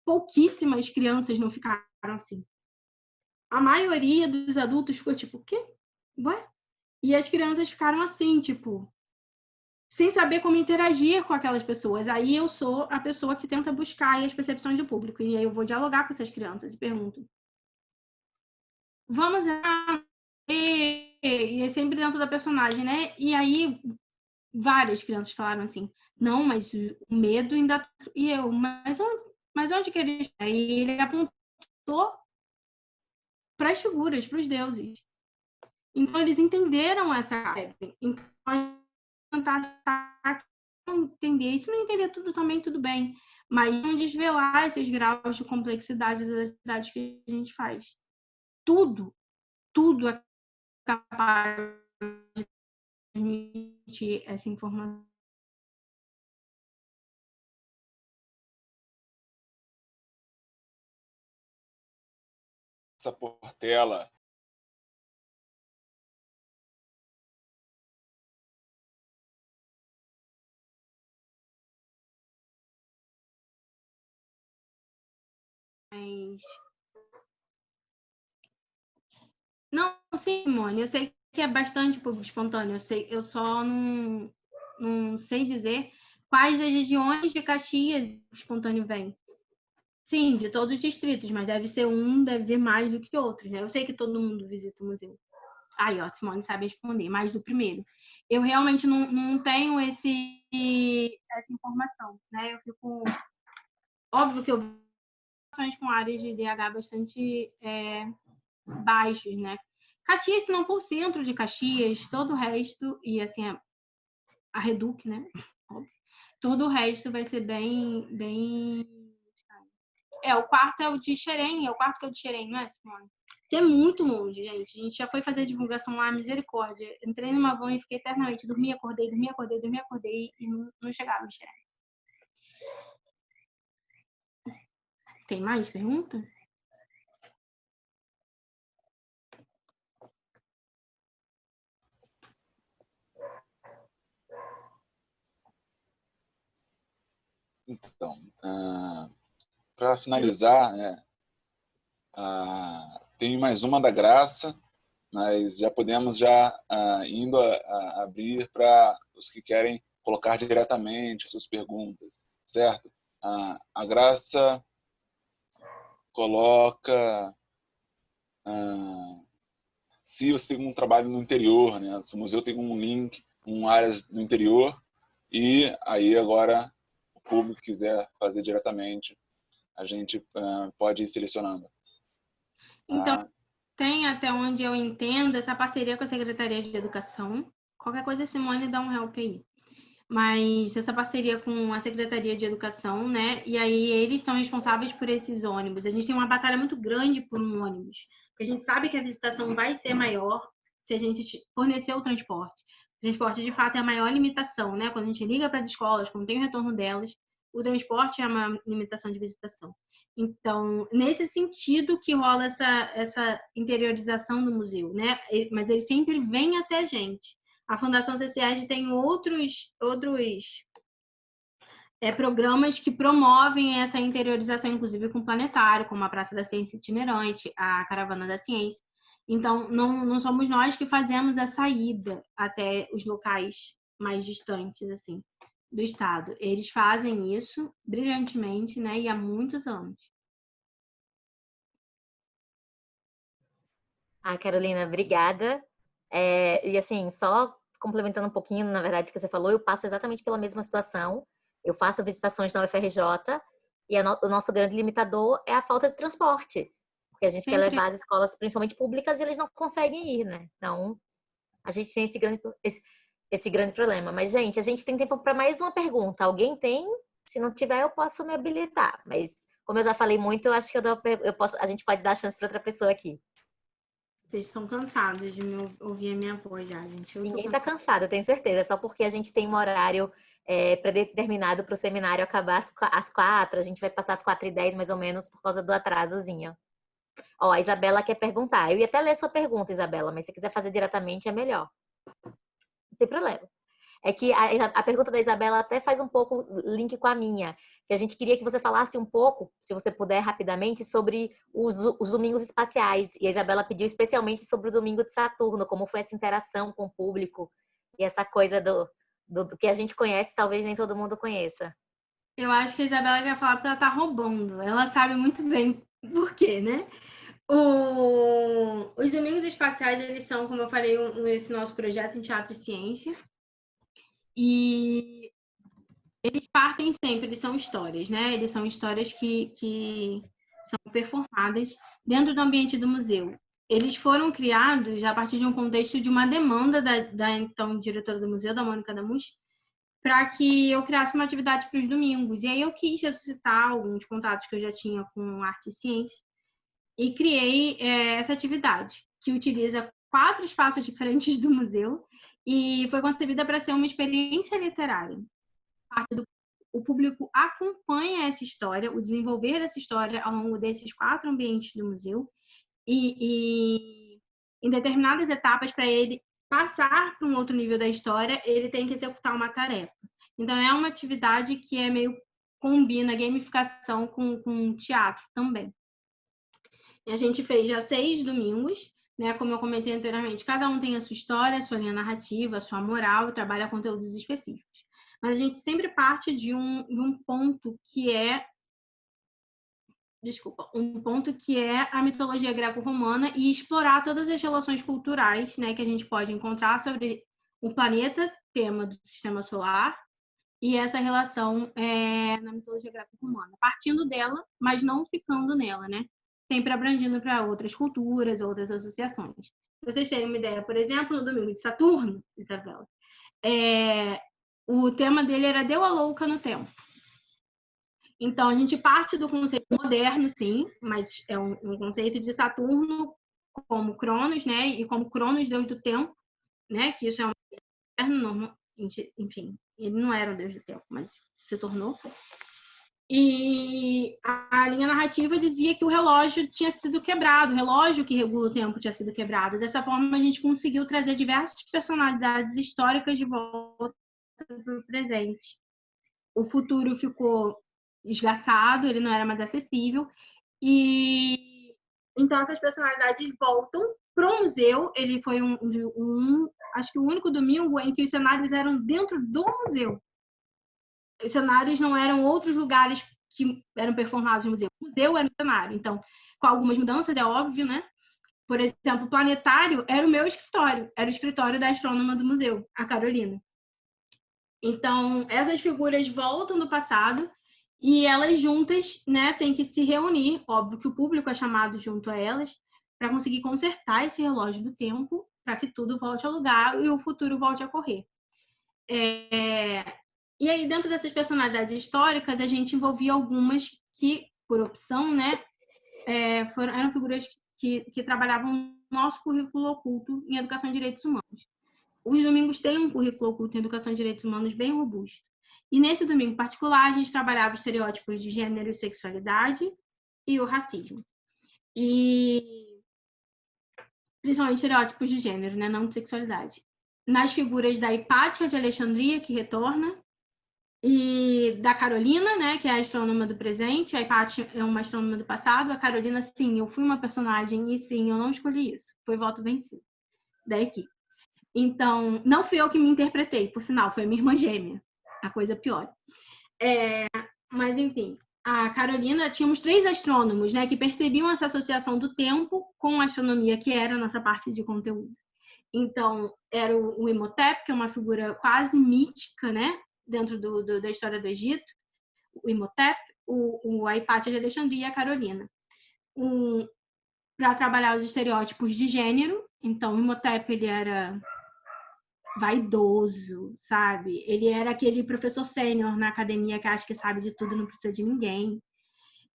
B: pouquíssimas crianças não ficaram assim. A maioria dos adultos ficou tipo, o quê? Ué? E as crianças ficaram assim, tipo, sem saber como interagir com aquelas pessoas. Aí eu sou a pessoa que tenta buscar as percepções do público. E aí eu vou dialogar com essas crianças e pergunto, vamos lá? E é sempre dentro da personagem, né? E aí várias crianças falaram assim, não, mas o medo ainda... E eu, mas onde que ele está? E ele apontou para as figuras, para os deuses. Então, eles entenderam essa... Então, tentar entender. E se não entender tudo também, tudo bem. Mas não desvelar esses graus de complexidade das atividades que a gente faz. Tudo é capaz de transmitir essa informação.
C: Essa portela.
B: Mas... Não, sim, Simone, eu sei que é bastante público espontâneo, eu só não sei dizer Quais as regiões de Caxias o espontâneo vem? Sim, de todos os distritos, mas deve vir mais do que outros, né? Eu sei que todo mundo visita o museu. Aí, ó, Simone sabe responder, mais do primeiro. Eu realmente não tenho essa informação, né? Eu fico... Óbvio que eu vi ações com áreas de DH bastante baixas, né? Caxias, se não for o centro de Caxias, todo o resto, e assim, a Reduc, né? Todo o resto vai ser bem... o quarto é o de Xerém, o quarto que é o de Xerém, não é, Simone? Que é muito longe, gente. A gente já foi fazer divulgação lá, misericórdia. Entrei numa van e fiquei eternamente. Dormi, acordei e não chegava em Xerém. Tem mais pergunta?
C: Então, para finalizar, né, tem mais uma da Graça, mas já podemos indo a abrir para os que querem colocar diretamente as suas perguntas, certo? A Graça coloca se você tem um trabalho no interior, né? Se o museu tem um link, áreas no interior, e aí agora o público quiser fazer diretamente, a gente pode ir selecionando.
B: Então, tem, até onde eu entendo, essa parceria com a Secretaria de Educação. Qualquer coisa, Simone, dá um help aí. Mas essa parceria com a Secretaria de Educação, né? E aí eles são responsáveis por esses ônibus. A gente tem uma batalha muito grande por um ônibus, porque a gente sabe que a visitação vai ser maior se a gente fornecer o transporte. O transporte, de fato, é a maior limitação, né? Quando a gente liga para as escolas, quando tem o retorno delas, o transporte é uma limitação de visitação. Então, nesse sentido que rola essa interiorização do museu, né? Mas ele sempre vem até a gente. A Fundação CCED tem outros programas que promovem essa interiorização, inclusive com o planetário, como a Praça da Ciência Itinerante, a Caravana da Ciência. Então, não somos nós que fazemos a saída até os locais mais distantes, assim, do estado. Eles fazem isso brilhantemente, né, e há muitos anos.
A: Carolina, obrigada. E assim, só complementando um pouquinho, na verdade, que você falou, eu passo exatamente pela mesma situação. Eu faço visitações na UFRJ e o nosso grande limitador é a falta de transporte, porque a gente quer levar as escolas, principalmente públicas, e eles não conseguem ir, né? Então, a gente tem esse grande problema. Mas, gente, a gente tem tempo para mais uma pergunta. Alguém tem? Se não tiver, eu posso me habilitar. Mas, como eu já falei muito, eu acho que a gente pode dar a chance para outra pessoa aqui.
B: Vocês estão cansados de me ouvir a minha voz já, gente.
A: Ninguém está cansado, eu tenho certeza. É só porque a gente tem um horário predeterminado para o seminário acabar às 4. A gente vai passar às 4h10, mais ou menos, por causa do atrasozinho. Ó, a Isabela quer perguntar. Eu ia até ler sua pergunta, Isabela, mas se quiser fazer diretamente é melhor. Não tem problema. É que a pergunta da Isabela até faz um pouco link com a minha, que a gente queria que você falasse um pouco, se você puder rapidamente, sobre os domingos espaciais. E a Isabela pediu especialmente sobre o domingo de Saturno, como foi essa interação com o público e essa coisa do que a gente conhece, talvez nem todo mundo conheça.
B: Eu acho que a Isabela quer falar porque ela tá roubando. Ela sabe muito bem por quê, né? Os Domingos Espaciais, eles são, como eu falei, esse nosso projeto em Teatro e Ciência. E eles partem sempre, eles são histórias, né? Eles são histórias que são performadas dentro do ambiente do museu. Eles foram criados a partir de um contexto de uma demanda da então diretora do museu, da Mônica Damus, para que eu criasse uma atividade para os domingos. E aí eu quis ressuscitar alguns contatos que eu já tinha com arte e ciência e criei essa atividade, que utiliza 4 espaços diferentes do museu e foi concebida para ser uma experiência literária. O público acompanha essa história, o desenvolver dessa história ao longo desses 4 ambientes do museu e em determinadas etapas, para ele passar para um outro nível da história, ele tem que executar uma tarefa. Então, é uma atividade que é meio combina gamificação com teatro também. E a gente fez já 6 domingos, né? Como eu comentei anteriormente, cada um tem a sua história, a sua linha narrativa, a sua moral, e trabalha conteúdos específicos. mas a gente sempre parte de um ponto que é um ponto que é a mitologia greco-romana e explorar todas as relações culturais, né, que a gente pode encontrar sobre o planeta, tema do sistema solar, e essa relação na mitologia greco-romana, partindo dela, mas não ficando nela, né? Sempre abrangindo para outras culturas, outras associações. Para vocês terem uma ideia, por exemplo, no domingo de Saturno, Isabela, o tema dele era Deu a Louca no Tempo. Então, a gente parte do conceito moderno, sim, mas é um conceito de Saturno como Cronos, né? E como Cronos, deus do tempo, né? Que isso é um moderno, enfim, ele não era o deus do tempo, mas se tornou. E a linha narrativa dizia que o relógio tinha sido quebrado, o relógio que regula o tempo tinha sido quebrado. Dessa forma, a gente conseguiu trazer diversas personalidades históricas de volta para o presente. O futuro ficou esgaçado, ele não era mais acessível. E então essas personalidades voltam para o museu. Ele foi acho que o único domingo em que os cenários eram dentro do museu. Os cenários não eram outros lugares que eram performados no museu. O museu era o cenário. Então, com algumas mudanças, é óbvio, né? Por exemplo, o planetário era o meu escritório. Era o escritório da astrônoma do museu, a Carolina. Então, essas figuras voltam do passado e elas juntas, né, têm que se reunir. Óbvio que o público é chamado junto a elas para conseguir consertar esse relógio do tempo, para que tudo volte ao lugar e o futuro volte a correr. E aí, dentro dessas personalidades históricas, a gente envolvia algumas que, por opção, né, eram figuras que trabalhavam no nosso currículo oculto em Educação e Direitos Humanos. Os domingos têm um currículo oculto em Educação e Direitos Humanos bem robusto. E nesse domingo particular, a gente trabalhava estereótipos de gênero e sexualidade e o racismo. E principalmente estereótipos de gênero, né, não de sexualidade. Nas figuras da Hipátia de Alexandria, que retorna, e da Carolina, né, que é a astrônoma do presente. A Hipátia é uma astrônoma do passado. A Carolina, sim, eu fui uma personagem e sim, eu não escolhi isso. Foi voto vencido da equipe. Então, não fui eu que me interpretei, por sinal, foi minha irmã gêmea. A coisa pior. Mas, enfim, a Carolina, tínhamos 3 astrônomos, né, que percebiam essa associação do tempo com a astronomia, que era a nossa parte de conteúdo. Então, era o Imhotep, que é uma figura quase mítica, né, dentro da história do Egito. O Imhotep, a Hipátia de Alexandria e a Carolina. Para trabalhar os estereótipos de gênero. Então, o Imhotep, ele era vaidoso, sabe? Ele era aquele professor sênior na academia que acha que sabe de tudo, não precisa de ninguém.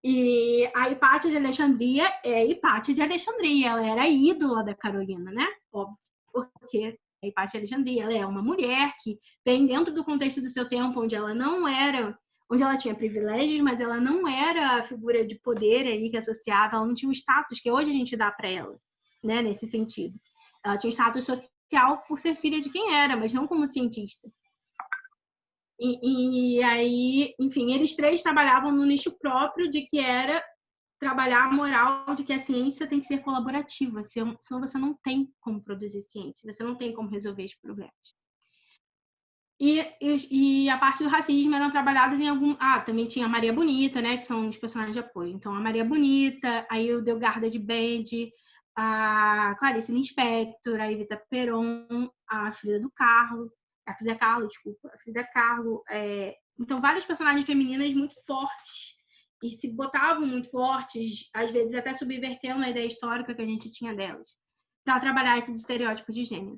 B: E a Hipátia de Alexandria é Hipátia de Alexandria, ela era a ídola da Carolina, né? Óbvio, porque a Hipátia de Alexandria, ela é uma mulher que vem dentro do contexto do seu tempo, onde ela tinha privilégios, mas ela não era a figura de poder ali que associava, ela não tinha o status que hoje a gente dá para ela, né? Nesse sentido. Ela tinha status social por ser filha de quem era, mas não como cientista. E aí, enfim, eles 3 trabalhavam no nicho próprio de que era trabalhar a moral de que a ciência tem que ser colaborativa, senão você não tem como produzir ciência, você não tem como resolver os problemas. E a parte do racismo eram trabalhadas em algum... também tinha a Maria Bonita, né, que são os personagens de apoio. Então, a Maria Bonita, aí o Delgarda de Bende, a Clarice Lispector, a Evita Peron, a Frida Kahlo. Então, várias personagens femininas muito fortes e se botavam muito fortes, às vezes até subvertendo a ideia histórica que a gente tinha delas, para trabalhar esses estereótipos de gênero.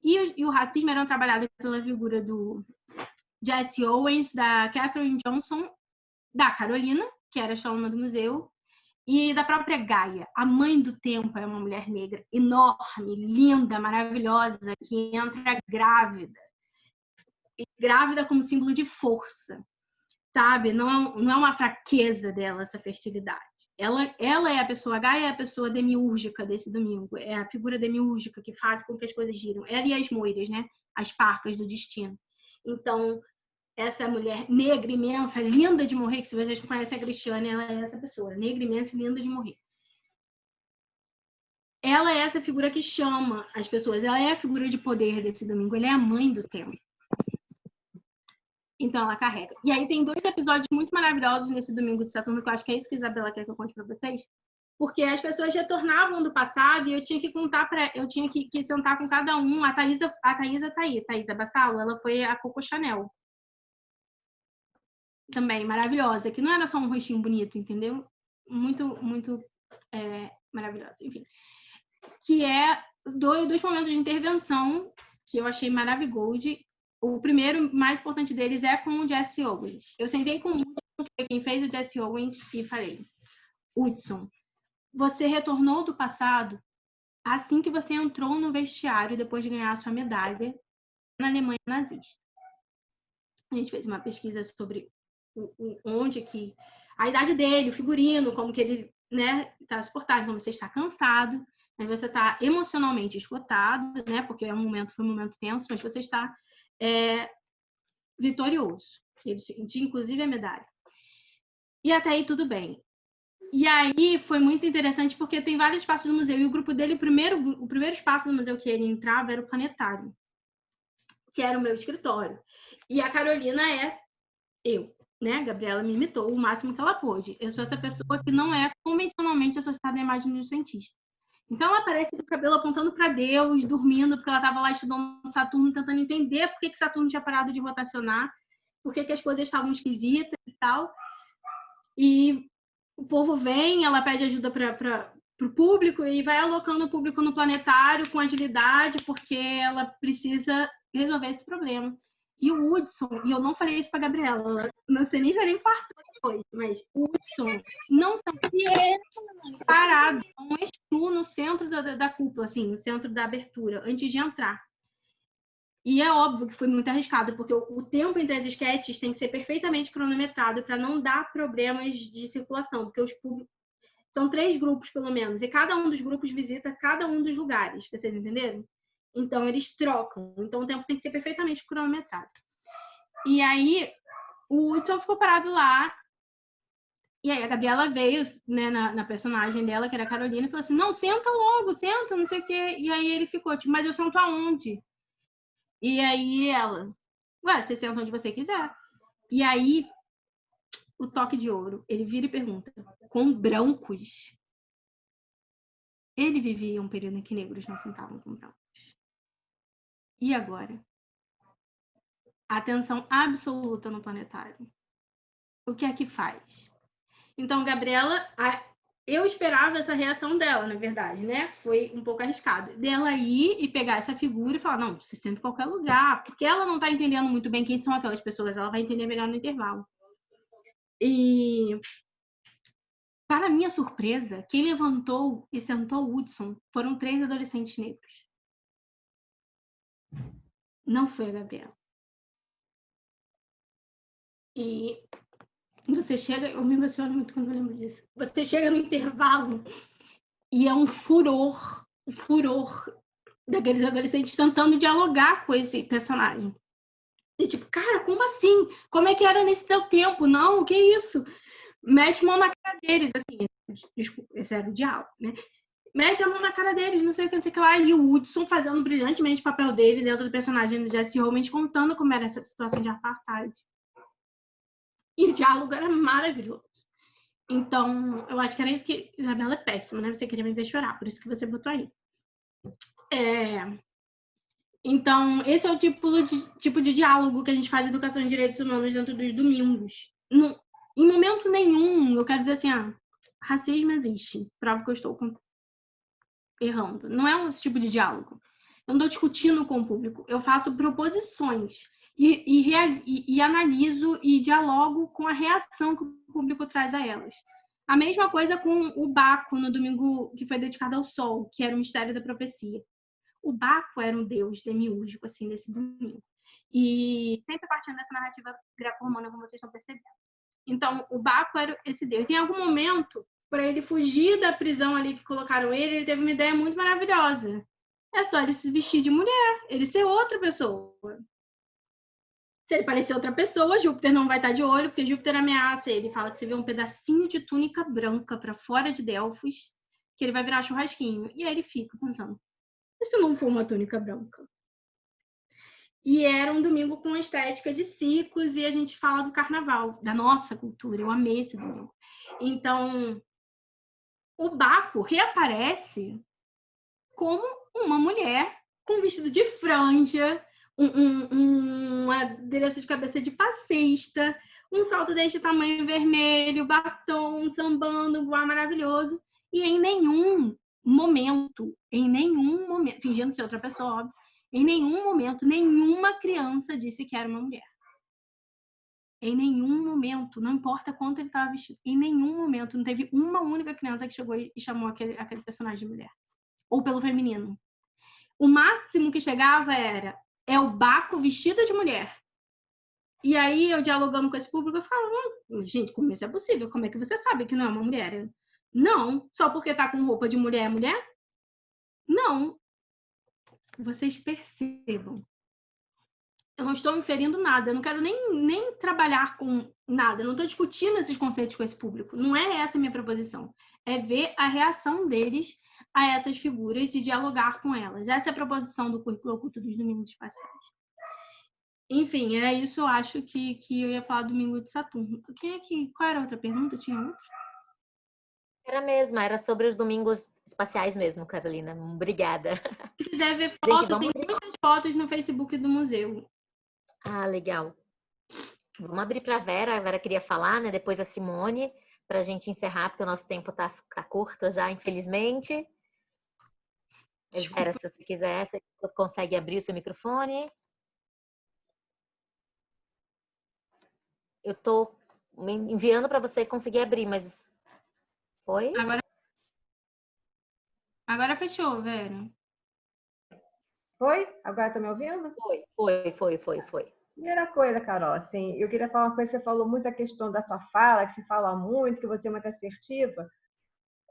B: E o racismo era trabalhado pela figura do Jesse Owens, da Katherine Johnson, da Carolina, que era astrônoma do museu, e da própria Gaia. A mãe do tempo é uma mulher negra enorme, linda, maravilhosa, que entra grávida. E grávida como símbolo de força, sabe? Não é uma fraqueza dela, essa fertilidade. Ela é a pessoa, a Gaia é a pessoa demiúrgica desse domingo, é a figura demiúrgica que faz com que as coisas giram. Ela e as moiras, né? As parcas do destino. Então, essa mulher negra, imensa, linda de morrer, que se vocês conhecem a Cristiane, ela é essa pessoa, negra, imensa e linda de morrer. Ela é essa figura que chama as pessoas, ela é a figura de poder desse domingo, ela é a mãe do tempo. Então ela carrega. E aí tem 2 episódios muito maravilhosos nesse domingo de Saturno, que eu acho que é isso que a Isabela quer que eu conte para vocês. Porque as pessoas retornavam do passado e eu tinha que contar eu tinha que sentar com cada um. A Thaisa tá aí, Thaisa Bassalo, ela foi a Coco Chanel. Também, maravilhosa, que não era só um rostinho bonito, entendeu? Muito, muito maravilhosa, enfim. Que é 2 momentos de intervenção que eu achei maravilhoso. O primeiro, mais importante deles, é com o Jesse Owens. Eu sentei com o Hudson, que foi quem fez o Jesse Owens, e falei: Hudson, você retornou do passado assim que você entrou no vestiário depois de ganhar a sua medalha na Alemanha nazista. A gente fez uma pesquisa sobre onde que... a idade dele, o figurino, como que ele, né, está suportável. Então, você está cansado, mas você está emocionalmente esgotado, né, porque foi um momento tenso, mas você está vitorioso. Ele tinha, inclusive, a medalha. E até aí, tudo bem. E aí foi muito interessante porque tem vários espaços do museu. E o grupo dele, o primeiro espaço do museu que ele entrava era o planetário, que era o meu escritório. E a Carolina é eu, né? A Gabriela me imitou o máximo que ela pôde. Eu sou essa pessoa que não é convencionalmente associada à imagem de um cientista. Então ela aparece com o cabelo apontando para Deus, dormindo, porque ela estava lá estudando Saturno, tentando entender por que Saturno tinha parado de rotacionar, por que as coisas estavam esquisitas e tal. E o povo vem, ela pede ajuda para o público e vai alocando o público no planetário com agilidade, porque ela precisa resolver esse problema. E o Hudson, e eu não falei isso para a Gabriela, não sei nem se ela infartou depois, mas o Hudson não sabia parado, um Exu no centro da cúpula, assim, no centro da abertura, antes de entrar. E é óbvio que foi muito arriscado, porque o tempo entre as esquetes tem que ser perfeitamente cronometrado para não dar problemas de circulação, porque os públicos são 3 grupos, pelo menos, e cada um dos grupos visita cada um dos lugares, vocês entenderam? Então, eles trocam. Então, o tempo tem que ser perfeitamente cronometrado. E aí, o Hudson ficou parado lá, e aí a Gabriela veio, né, na personagem dela, que era a Carolina, e falou assim, não, senta logo, senta, não sei o quê. E aí ele ficou, tipo, mas eu sento aonde? E aí ela, ué, você senta onde você quiser. E aí, o toque de ouro, ele vira e pergunta, com brancos? Ele vivia um período em que negros não sentavam com brancos. E agora? Atenção absoluta no planetário. O que é que faz? Então, Gabriela, eu esperava essa reação dela, na verdade, né? Foi um pouco arriscado. Dela ir e pegar essa figura e falar, não, se senta em qualquer lugar, porque ela não está entendendo muito bem quem são aquelas pessoas, ela vai entender melhor no intervalo. E, para minha surpresa, quem levantou e sentou o Hudson foram 3 adolescentes negros. Não foi a Gabriela. E você chega, eu me emociono muito quando eu lembro disso. Você chega no intervalo e é um furor daqueles adolescentes tentando dialogar com esse personagem. E tipo, cara, como assim? Como é que era nesse teu tempo? Não, o que é isso? Mete mão na cara deles, assim, desculpa, esse era o diálogo, né? Mete a mão na cara deles, não sei o que, não sei o que lá. E o Hudson fazendo brilhantemente o papel dele dentro do personagem do Jesse Owens, contando como era essa situação de apartheid. E o diálogo era maravilhoso. Então, eu acho que era isso que... Isabela é péssima, né? Você queria me ver chorar, por isso que você botou aí. Então, esse é o tipo de diálogo que a gente faz em Educação em Direitos Humanos dentro dos domingos. Em momento nenhum, eu quero dizer assim, racismo existe. Prova que eu estou errando. Não é esse tipo de diálogo. Eu não estou discutindo com o público. Eu faço proposições e analiso e dialogo com a reação que o público traz a elas. A mesma coisa com o Baco, no domingo que foi dedicado ao Sol, que era o mistério da profecia. O Baco era um deus demiúrgico, assim, desse domingo. E sempre partindo dessa narrativa greco-romana, como vocês estão percebendo. Então, o Baco era esse deus. Em algum momento, para ele fugir da prisão ali que colocaram ele teve uma ideia muito maravilhosa. É só ele se vestir de mulher, ele ser outra pessoa. Se ele parecer outra pessoa, Júpiter não vai estar de olho, porque Júpiter ameaça ele. Fala que você vê um pedacinho de túnica branca para fora de Delfos, que ele vai virar churrasquinho. E aí ele fica pensando, e se não for uma túnica branca? E era um domingo com estética de ciclos e a gente fala do carnaval, da nossa cultura. Eu amei esse domingo. Então, o Baco reaparece como uma mulher com vestido de franja, um adereço de cabeça de passista, um salto deste tamanho vermelho, batom, sambando, voar maravilhoso. E em nenhum momento, fingindo ser outra pessoa, óbvio, em nenhum momento, nenhuma criança disse que era uma mulher. Em nenhum momento, não importa quanto ele estava vestido, em nenhum momento não teve uma única criança que chegou e chamou aquele personagem de mulher. Ou pelo feminino. O máximo que chegava era o Baco vestido de mulher. E aí, eu dialogando com esse público, eu falo, gente, como isso é possível? Como é que você sabe que não é uma mulher? Não, só porque tá com roupa de mulher é mulher? Não. Vocês percebam. Eu não estou inferindo nada, eu não quero nem trabalhar com nada, eu não estou discutindo esses conceitos com esse público. Não é essa a minha proposição. É ver a reação deles a essas figuras e dialogar com elas. Essa é a proposição do Currículo Oculto dos Domingos Espaciais. Enfim, era isso, eu acho que eu ia falar do Domingo de Saturno. Qual era a outra pergunta? Tinha outra?
A: Era a mesma, era sobre os domingos espaciais mesmo, Carolina. Obrigada.
B: Se quiser ver
A: Gente,
B: foto,
A: vamos...
B: tem muitas fotos no Facebook do museu.
A: Ah, legal. Vamos abrir para a Vera queria falar, né? Depois a Simone, para a gente encerrar, porque o nosso tempo tá curto já, infelizmente. Mas, Vera, se você quiser, você consegue abrir o seu microfone. Eu tô enviando para você conseguir abrir, mas foi?
B: Agora fechou, Vera.
D: Foi? Agora tá me ouvindo?
A: Foi.
D: Primeira coisa, Carol, assim, eu queria falar uma coisa, você falou muito a questão da sua fala, que você fala muito, que você é muito assertiva.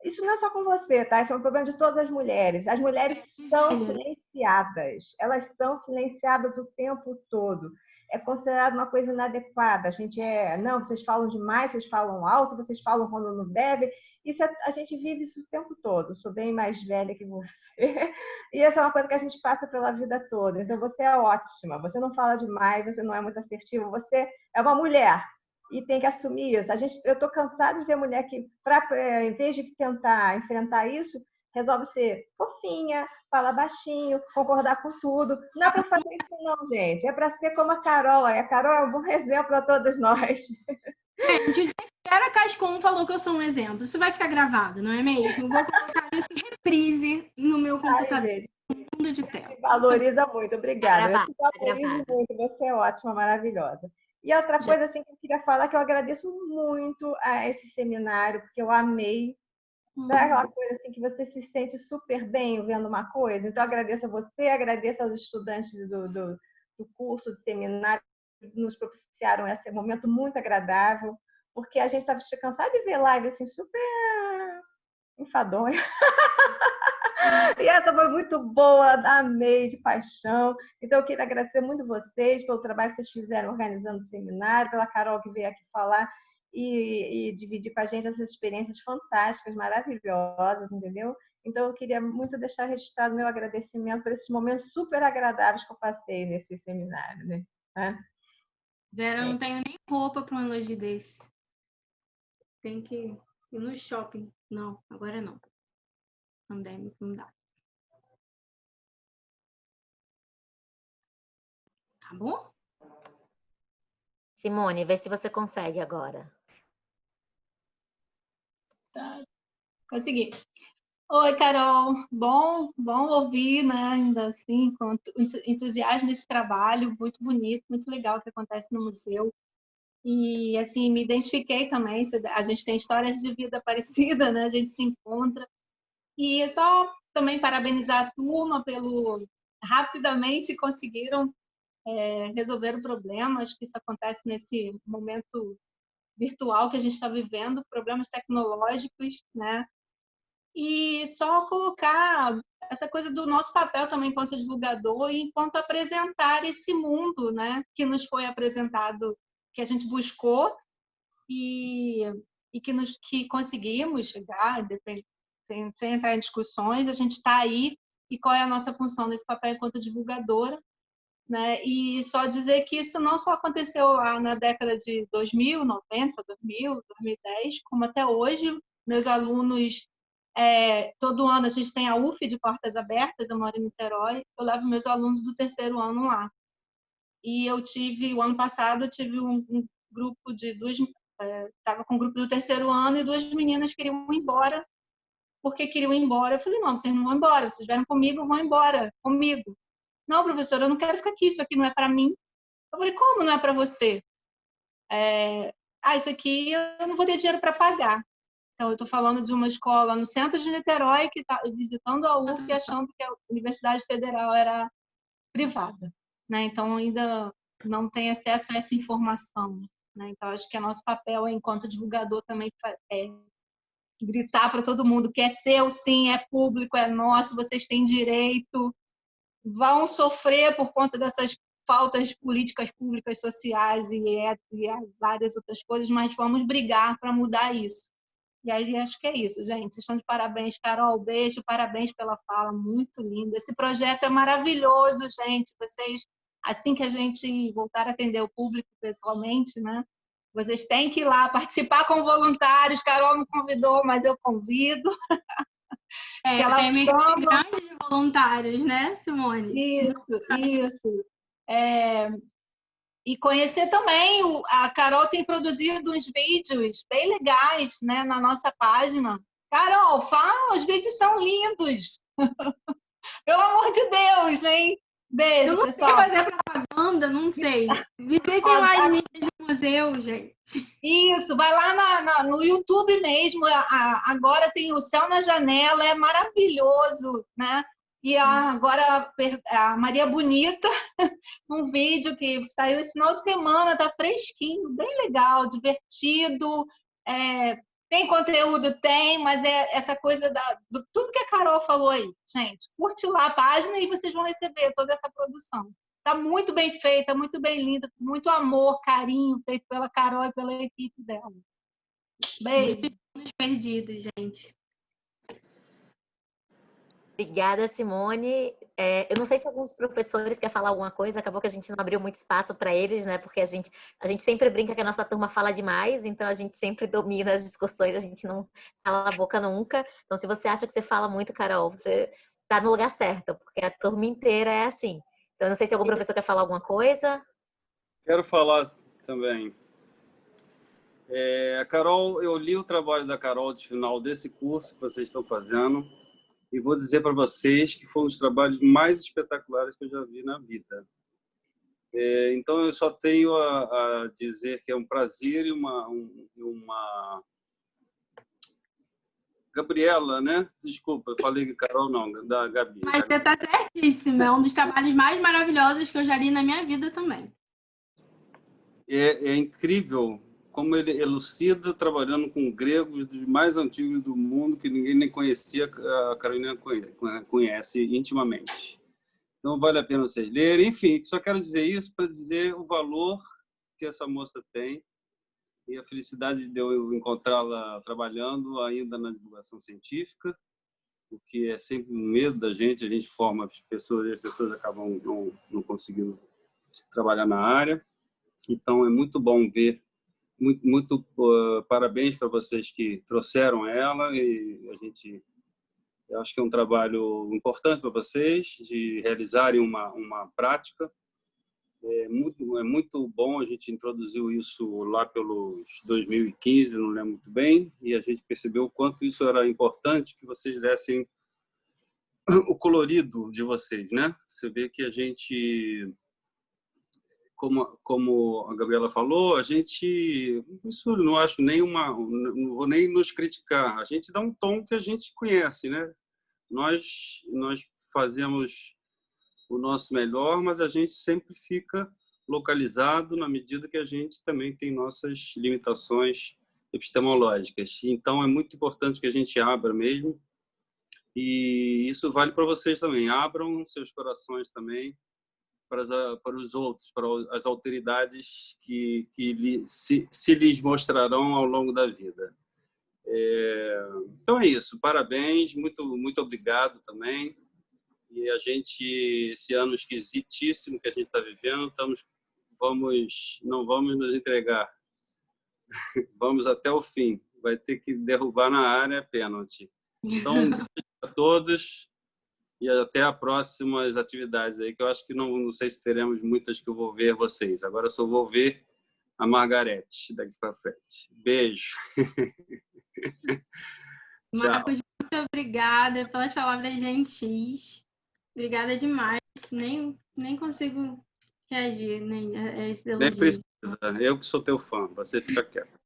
D: Isso não é só com você, tá? Isso é um problema de todas as mulheres. As mulheres são silenciadas. Elas são silenciadas o tempo todo. É considerado uma coisa inadequada. A gente não, vocês falam demais, vocês falam alto, vocês falam quando não devem. A gente vive isso o tempo todo. Eu sou bem mais velha que você. E essa é uma coisa que a gente passa pela vida toda. Então, você é ótima. Você não fala demais, você não é muito assertiva. Você é uma mulher e tem que assumir isso. Eu estou cansada de ver mulher que, em vez de tentar enfrentar isso, resolve ser fofinha, falar baixinho, concordar com tudo. Não é para fazer isso não, gente. É para ser como a Carol. A Carol é um bom exemplo para todos nós.
B: Gente, a Cascon falou que eu sou um exemplo. Isso vai ficar gravado, não é mesmo? Eu vou colocar isso em reprise no meu computador. Fundo de tela.
D: Valoriza muito, obrigada. Eu te valorizo muito, você é ótima, maravilhosa. E outra coisa assim, que eu queria falar, que eu agradeço muito a esse seminário, porque eu amei. Sabe aquela coisa assim que você se sente super bem vendo uma coisa? Então, agradeço a você, agradeço aos estudantes do curso, do seminário, que nos propiciaram esse momento muito agradável, porque a gente estava cansado de ver live assim, super enfadonha. E essa foi muito boa, amei de paixão. Então, eu queria agradecer muito vocês pelo trabalho que vocês fizeram organizando o seminário, pela Carol que veio aqui falar e dividir com a gente essas experiências fantásticas, maravilhosas, entendeu? Então, eu queria muito deixar registrado meu agradecimento por esses momentos super agradáveis que eu passei nesse seminário, né?
B: Vera, eu não tenho nem roupa para um elogio desse. Tem que ir no shopping. Não, agora não. Pandêmico, não dá. Tá bom?
A: Simone, vê se você consegue agora.
E: Tá. Consegui. Oi, Carol. Bom ouvir, né? Ainda assim, com entusiasmo esse trabalho, muito bonito, muito legal que acontece no museu. E, assim, me identifiquei também. A gente tem histórias de vida parecida, né? A gente se encontra. E só também parabenizar a turma pelo rapidamente conseguiram resolver o problema. Acho que isso acontece nesse momento virtual que a gente está vivendo, problemas tecnológicos, né? E só colocar essa coisa do nosso papel também enquanto divulgador e enquanto apresentar esse mundo, né, que nos foi apresentado, que a gente buscou e que conseguimos chegar, sem entrar em discussões, a gente está aí, e qual é a nossa função nesse papel enquanto divulgadora. né? E só dizer que isso não só aconteceu lá na década de 2000, 90, 2000, 2010, como até hoje. Meus alunos, todo ano a gente tem a UF de Portas Abertas, eu moro em Niterói, eu levo meus alunos do terceiro ano lá. E o ano passado, eu tive um grupo de estava com um grupo do terceiro ano e duas meninas queriam ir embora, porque queriam ir embora. Eu falei, não, vocês não vão embora, vocês vieram comigo, vão embora comigo. Não, professora, eu não quero ficar aqui, isso aqui não é para mim. Eu falei, como não é para você? Isso aqui eu não vou ter dinheiro para pagar. Então, eu estou falando de uma escola no centro de Niterói que está visitando a UF achando que a Universidade Federal era privada, né? Então, ainda não tem acesso a essa informação, né? Então, acho que é nosso papel, enquanto divulgador, também gritar para todo mundo que é seu, sim, é público, é nosso, vocês têm direito, vão sofrer por conta dessas faltas políticas públicas, sociais e várias outras coisas, mas vamos brigar para mudar isso. E aí acho que é isso, gente. Vocês estão de parabéns, Carol. Beijo, parabéns pela fala, muito linda. Esse projeto é maravilhoso, gente. Vocês, assim que a gente voltar a atender o público pessoalmente, né? Vocês têm que ir lá participar com voluntários. Carol não convidou, mas eu convido.
B: Que ela tem uma grande de voluntários, né, Simone?
E: Isso. E conhecer também, a Carol tem produzido uns vídeos bem legais, né, na nossa página. Carol, fala, os vídeos são lindos. Pelo amor de Deus, né? Beijo, pessoal.
B: Eu não sei fazer propaganda, não sei. Visitem lá as mídias do museu, gente.
E: Isso, vai lá no YouTube mesmo. Agora tem o Céu na Janela, é maravilhoso, né? E agora a Maria Bonita, um vídeo que saiu esse final de semana, tá fresquinho, bem legal, divertido. Tem conteúdo? Tem, mas é essa coisa do tudo que a Carol falou aí, gente. Curte lá a página e vocês vão receber toda essa produção. Tá muito bem feita, muito bem linda, com muito amor, carinho, feito pela Carol e pela equipe dela. Beijo.
B: Muitos perdidos, gente.
A: Obrigada, Simone. Eu não sei se alguns professores querem falar alguma coisa, acabou que a gente não abriu muito espaço para eles, né? Porque a gente sempre brinca que a nossa turma fala demais, então a gente sempre domina as discussões, a gente não cala a boca nunca. Então, se você acha que você fala muito, Carol, você está no lugar certo, porque a turma inteira é assim. Então, eu não sei se algum professor quer falar alguma coisa.
F: Quero falar também. A Carol, eu li o trabalho da Carol de final desse curso que vocês estão fazendo. E vou dizer para vocês que foi um dos trabalhos mais espetaculares que eu já vi na vida. Então, eu só tenho a dizer que é um prazer e uma... Gabriela, né? Desculpa, eu falei que Carol não, da Gabi.
B: Mas você está certíssima, é um dos trabalhos mais maravilhosos que eu já li na minha vida também.
F: É incrível como ele elucida, trabalhando com gregos dos mais antigos do mundo, que ninguém nem conhecia, a Carolina conhece intimamente. Então, vale a pena vocês lerem. Enfim, só quero dizer isso para dizer o valor que essa moça tem e a felicidade de eu encontrá-la trabalhando ainda na divulgação científica, o que é sempre um medo da gente. A gente forma as pessoas e as pessoas acabam não conseguindo trabalhar na área. Então, é muito bom ver. Muito parabéns para vocês que trouxeram ela, e eu acho que é um trabalho importante para vocês de realizarem uma prática. É muito bom. A gente introduziu isso lá pelos 2015, não lembro muito bem, e a gente percebeu o quanto isso era importante, que vocês dessem o colorido de vocês, né? Você vê que a gente... Como a Gabriela falou, a gente, isso não acho não vou nem nos criticar, a gente dá um tom que a gente conhece, né? Nós fazemos o nosso melhor, mas a gente sempre fica localizado na medida que a gente também tem nossas limitações epistemológicas. Então, é muito importante que a gente abra mesmo, e isso vale para vocês também. Abram seus corações também para os outros, para as autoridades que se lhes mostrarão ao longo da vida. Então é isso. Parabéns, muito obrigado também. E a gente, esse ano esquisitíssimo que a gente está vivendo, não vamos nos entregar. Vamos até o fim. Vai ter que derrubar na área pênalti. Então, um beijo a todos e até as próximas atividades aí, que eu acho que não sei se teremos muitas que eu vou ver vocês. Agora eu só vou ver a Margarete daqui para frente. Beijo.
B: Marcos, muito obrigada pelas palavras gentis. Obrigada demais. Nem consigo reagir nem a esse elogio.
F: Nem precisa. Eu que sou teu fã. Você fica quieto.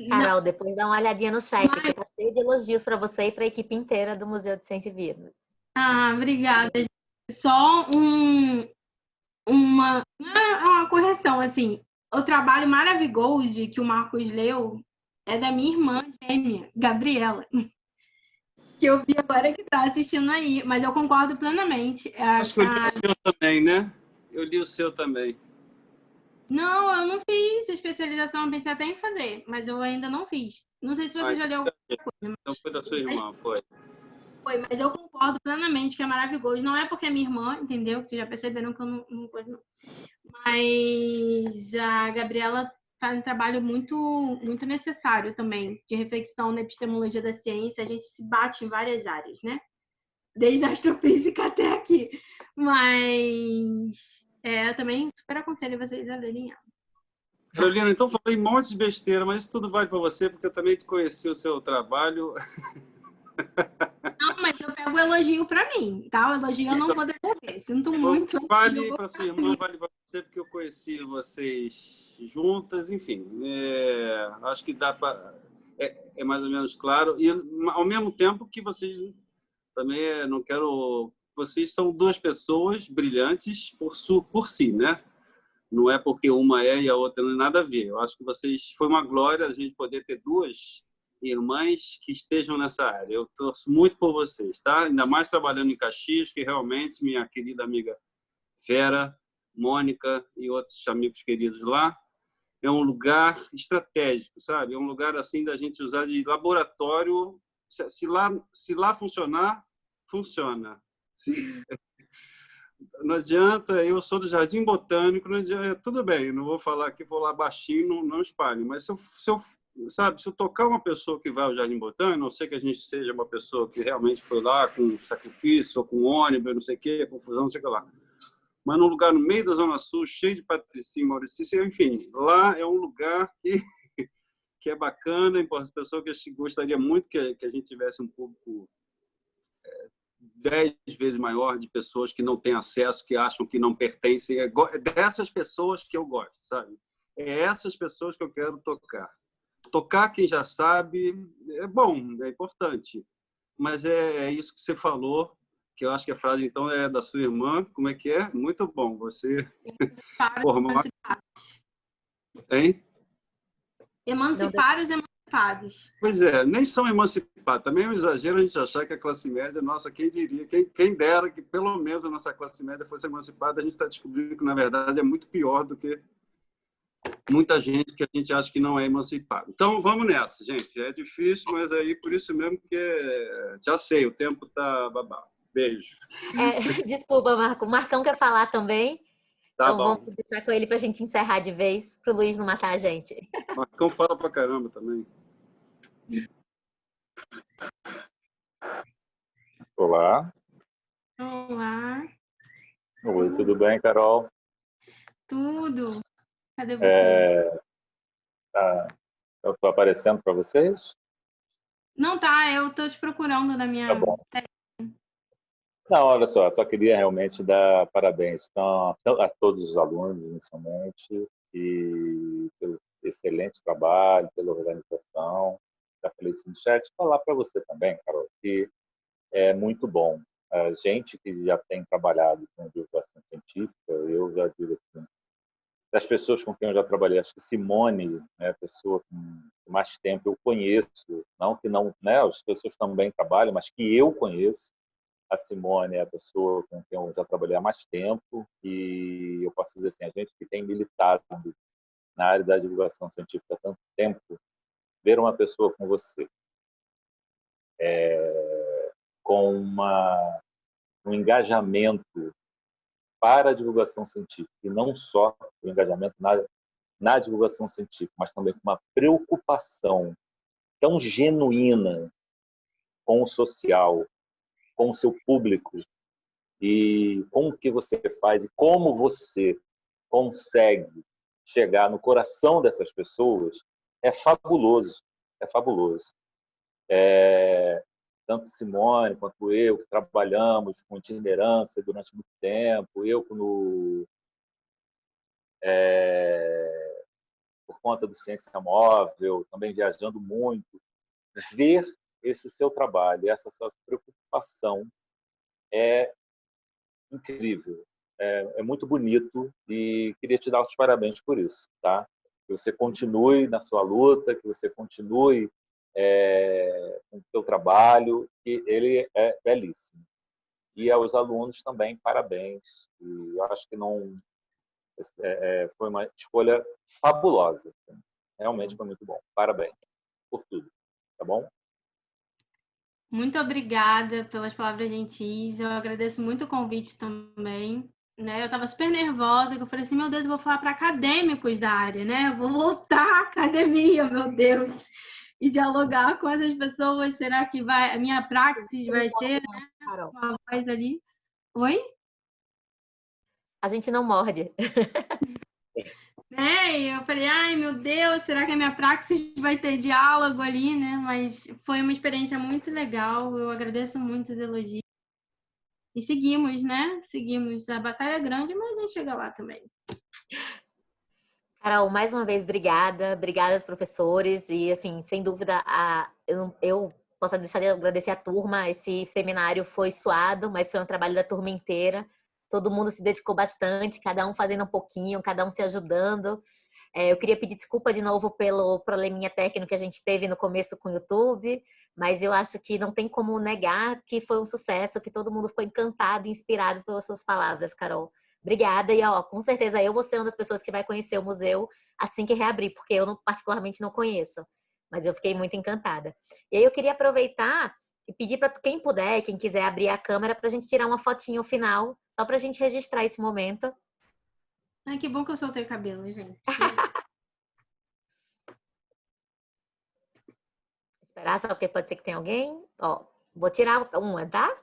A: Carol, depois dá uma olhadinha no chat, que tá cheio de elogios para você e para a equipe inteira do Museu de Ciência e Vida.
B: Obrigada. Só uma correção, assim. O trabalho maravilhoso que o Marcos leu é da minha irmã gêmea, Gabriela, que eu vi agora que está assistindo aí, mas eu concordo plenamente.
F: Acho que eu li o seu também, né? Eu li o seu também.
B: Não, eu não fiz especialização, eu pensei até em fazer, mas eu ainda não fiz. Não sei se você já leu alguma coisa. Mas...
F: Então foi da sua irmã, foi.
B: Foi, mas eu concordo plenamente que é maravilhoso. Não é porque é minha irmã, entendeu? Vocês já perceberam que eu não coisa, não. Mas a Gabriela faz um trabalho muito, muito necessário também, de reflexão na epistemologia da ciência. A gente se bate em várias áreas, né? Desde a astrofísica até aqui. Mas eu também super aconselho vocês a lerem ela.
F: Carolina, então falei um monte de besteira, mas isso tudo vale para você, porque eu também te conheci o seu trabalho.
B: Não, mas eu pego o elogio para mim, tá? O elogio eu não vou devolver. Sinto muito.
F: Vale para sua irmã, vale para você, porque eu conheci vocês juntas, enfim. Acho que dá para... É mais ou menos claro. E, ao mesmo tempo que vocês... Também não quero... Vocês são duas pessoas brilhantes por si, né? Não é porque uma é e a outra não tem nada a ver. Eu acho que vocês... Foi uma glória a gente poder ter duas irmãs que estejam nessa área. Eu torço muito por vocês, tá? Ainda mais trabalhando em Caxias, que realmente minha querida amiga Vera, Mônica e outros amigos queridos lá, é um lugar estratégico, sabe? É um lugar assim da gente usar de laboratório. Se lá funcionar, funciona. Não adianta, eu sou do Jardim Botânico, não adianta, tudo bem, não vou falar aqui, vou lá baixinho, não espalhe, mas se eu tocar uma pessoa que vai ao Jardim Botânico, não sei que a gente seja uma pessoa que realmente foi lá com sacrifício, ou com ônibus, não sei o quê, confusão, não sei o que lá. Mas num lugar no meio da Zona Sul, cheio de patricinha, mauricícia, enfim, lá é um lugar que é bacana, as pessoas que gostaria muito que a gente tivesse um público 10 vezes maior de pessoas que não têm acesso, que acham que não pertencem. É dessas pessoas que eu gosto, sabe? É essas pessoas que eu quero tocar. Tocar quem já sabe é bom, é importante, mas é isso que você falou, que eu acho que a frase então é da sua irmã. Como é que é? Muito bom você formar. Hein?
B: Emancipar os emancipados.
F: Pois é, nem são emancipados. Também é um exagero a gente achar que a classe média, nossa, quem diria, quem dera que pelo menos a nossa classe média fosse emancipada. A gente está descobrindo que, na verdade, é muito pior do que muita gente que a gente acha que não é emancipado. Então, vamos nessa, gente. É difícil, mas aí por isso mesmo que já sei, o tempo tá babado. Beijo.
A: Desculpa, Marco. O Marcão quer falar também?
F: Tá
A: então
F: bom.
A: Vamos deixar com ele para a gente encerrar de vez, para o Luiz não matar a gente.
F: Marcão fala pra caramba também.
G: Olá.
B: Olá.
G: Oi, tudo bem, Carol?
B: Tudo. Cadê você?
G: Eu estou aparecendo para vocês?
B: Não tá, eu estou te procurando na minha...
G: Tá bom. Não, olha só queria realmente dar parabéns a todos os alunos, inicialmente, e pelo excelente trabalho, pela organização. Já falei isso no chat. Falar para você também, Carol, que é muito bom. A gente que já tem trabalhado com divulgação científica, eu já digo assim, das pessoas com quem eu já trabalhei, acho que Simone é a pessoa com mais tempo eu conheço, não que não, né, as pessoas também trabalham, mas que eu conheço. A Simone é a pessoa com quem eu já trabalhei há mais tempo e eu posso dizer assim, a gente que tem militado na área da divulgação científica há tanto tempo, ver uma pessoa com você, com uma um engajamento para a divulgação científica, e não só o engajamento na divulgação científica, mas também com uma preocupação tão genuína com o social, com o seu público, e com o que você faz, e como você consegue chegar no coração dessas pessoas, é fabuloso, é fabuloso. Tanto Simone quanto eu, que trabalhamos com itinerância durante muito tempo, eu por conta do Ciência Móvel, também viajando muito, ver esse seu trabalho, essa sua preocupação é incrível, é muito bonito e queria te dar os parabéns por isso, tá? Que você continue na sua luta, que você continue com o seu trabalho, que ele é belíssimo. E aos alunos também, parabéns. E eu acho que não foi uma escolha fabulosa. Realmente foi muito bom. Parabéns por tudo, tá bom?
B: Muito obrigada pelas palavras gentis. Eu agradeço muito o convite também. Né? Eu estava super nervosa, que eu falei assim, meu Deus, eu vou falar para acadêmicos da área, né? Eu vou voltar à academia, meu Deus, e dialogar com essas pessoas. Será que a minha praxis vai ter, né, uma voz ali? Oi?
A: A gente não morde.
B: E eu falei, ai, meu Deus, será que a minha praxis vai ter diálogo ali, né? Mas foi uma experiência muito legal. Eu agradeço muito os elogios. E seguimos, né? Seguimos. A batalha é grande, mas a gente chega lá também.
A: Carol, mais uma vez, obrigada. Obrigada aos professores. E, assim, sem dúvida, eu posso deixar de agradecer a turma. Esse seminário foi suado, mas foi um trabalho da turma inteira. Todo mundo se dedicou bastante, cada um fazendo um pouquinho, cada um se ajudando. Eu queria pedir desculpa de novo pelo probleminha técnico que a gente teve no começo com o YouTube, mas eu acho que não tem como negar que foi um sucesso, que todo mundo ficou encantado e inspirado pelas suas palavras, Carol. Obrigada, e com certeza eu vou ser uma das pessoas que vai conhecer o museu assim que reabrir, porque eu particularmente não conheço, mas eu fiquei muito encantada. E aí eu queria aproveitar e pedir para quem puder, quem quiser abrir a câmera, para a gente tirar uma fotinho ao final, só para a gente registrar esse momento.
B: Ai, que bom que eu soltei o cabelo, gente.
A: Esperar, só porque pode ser que tenha alguém. Vou tirar uma, tá?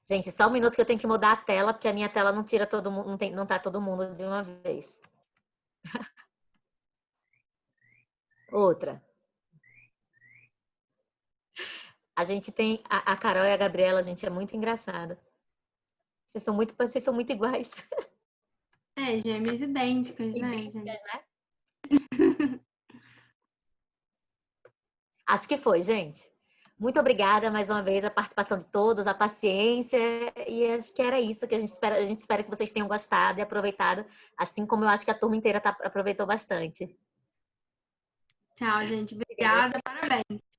A: Gente, só um minuto que eu tenho que mudar a tela, porque a minha tela não tira todo mundo, não tá todo mundo de uma vez. Outra. A gente tem a Carol e a Gabriela, a gente é muito engraçado. Vocês são muito iguais.
B: Gêmeas idênticas, né, gente?
A: Né? Acho que foi, gente. Muito obrigada mais uma vez a participação de todos, a paciência, e acho que era isso que a gente espera. A gente espera que vocês tenham gostado e aproveitado, assim como eu acho que a turma inteira aproveitou bastante.
B: Tchau, gente. Obrigada. Parabéns.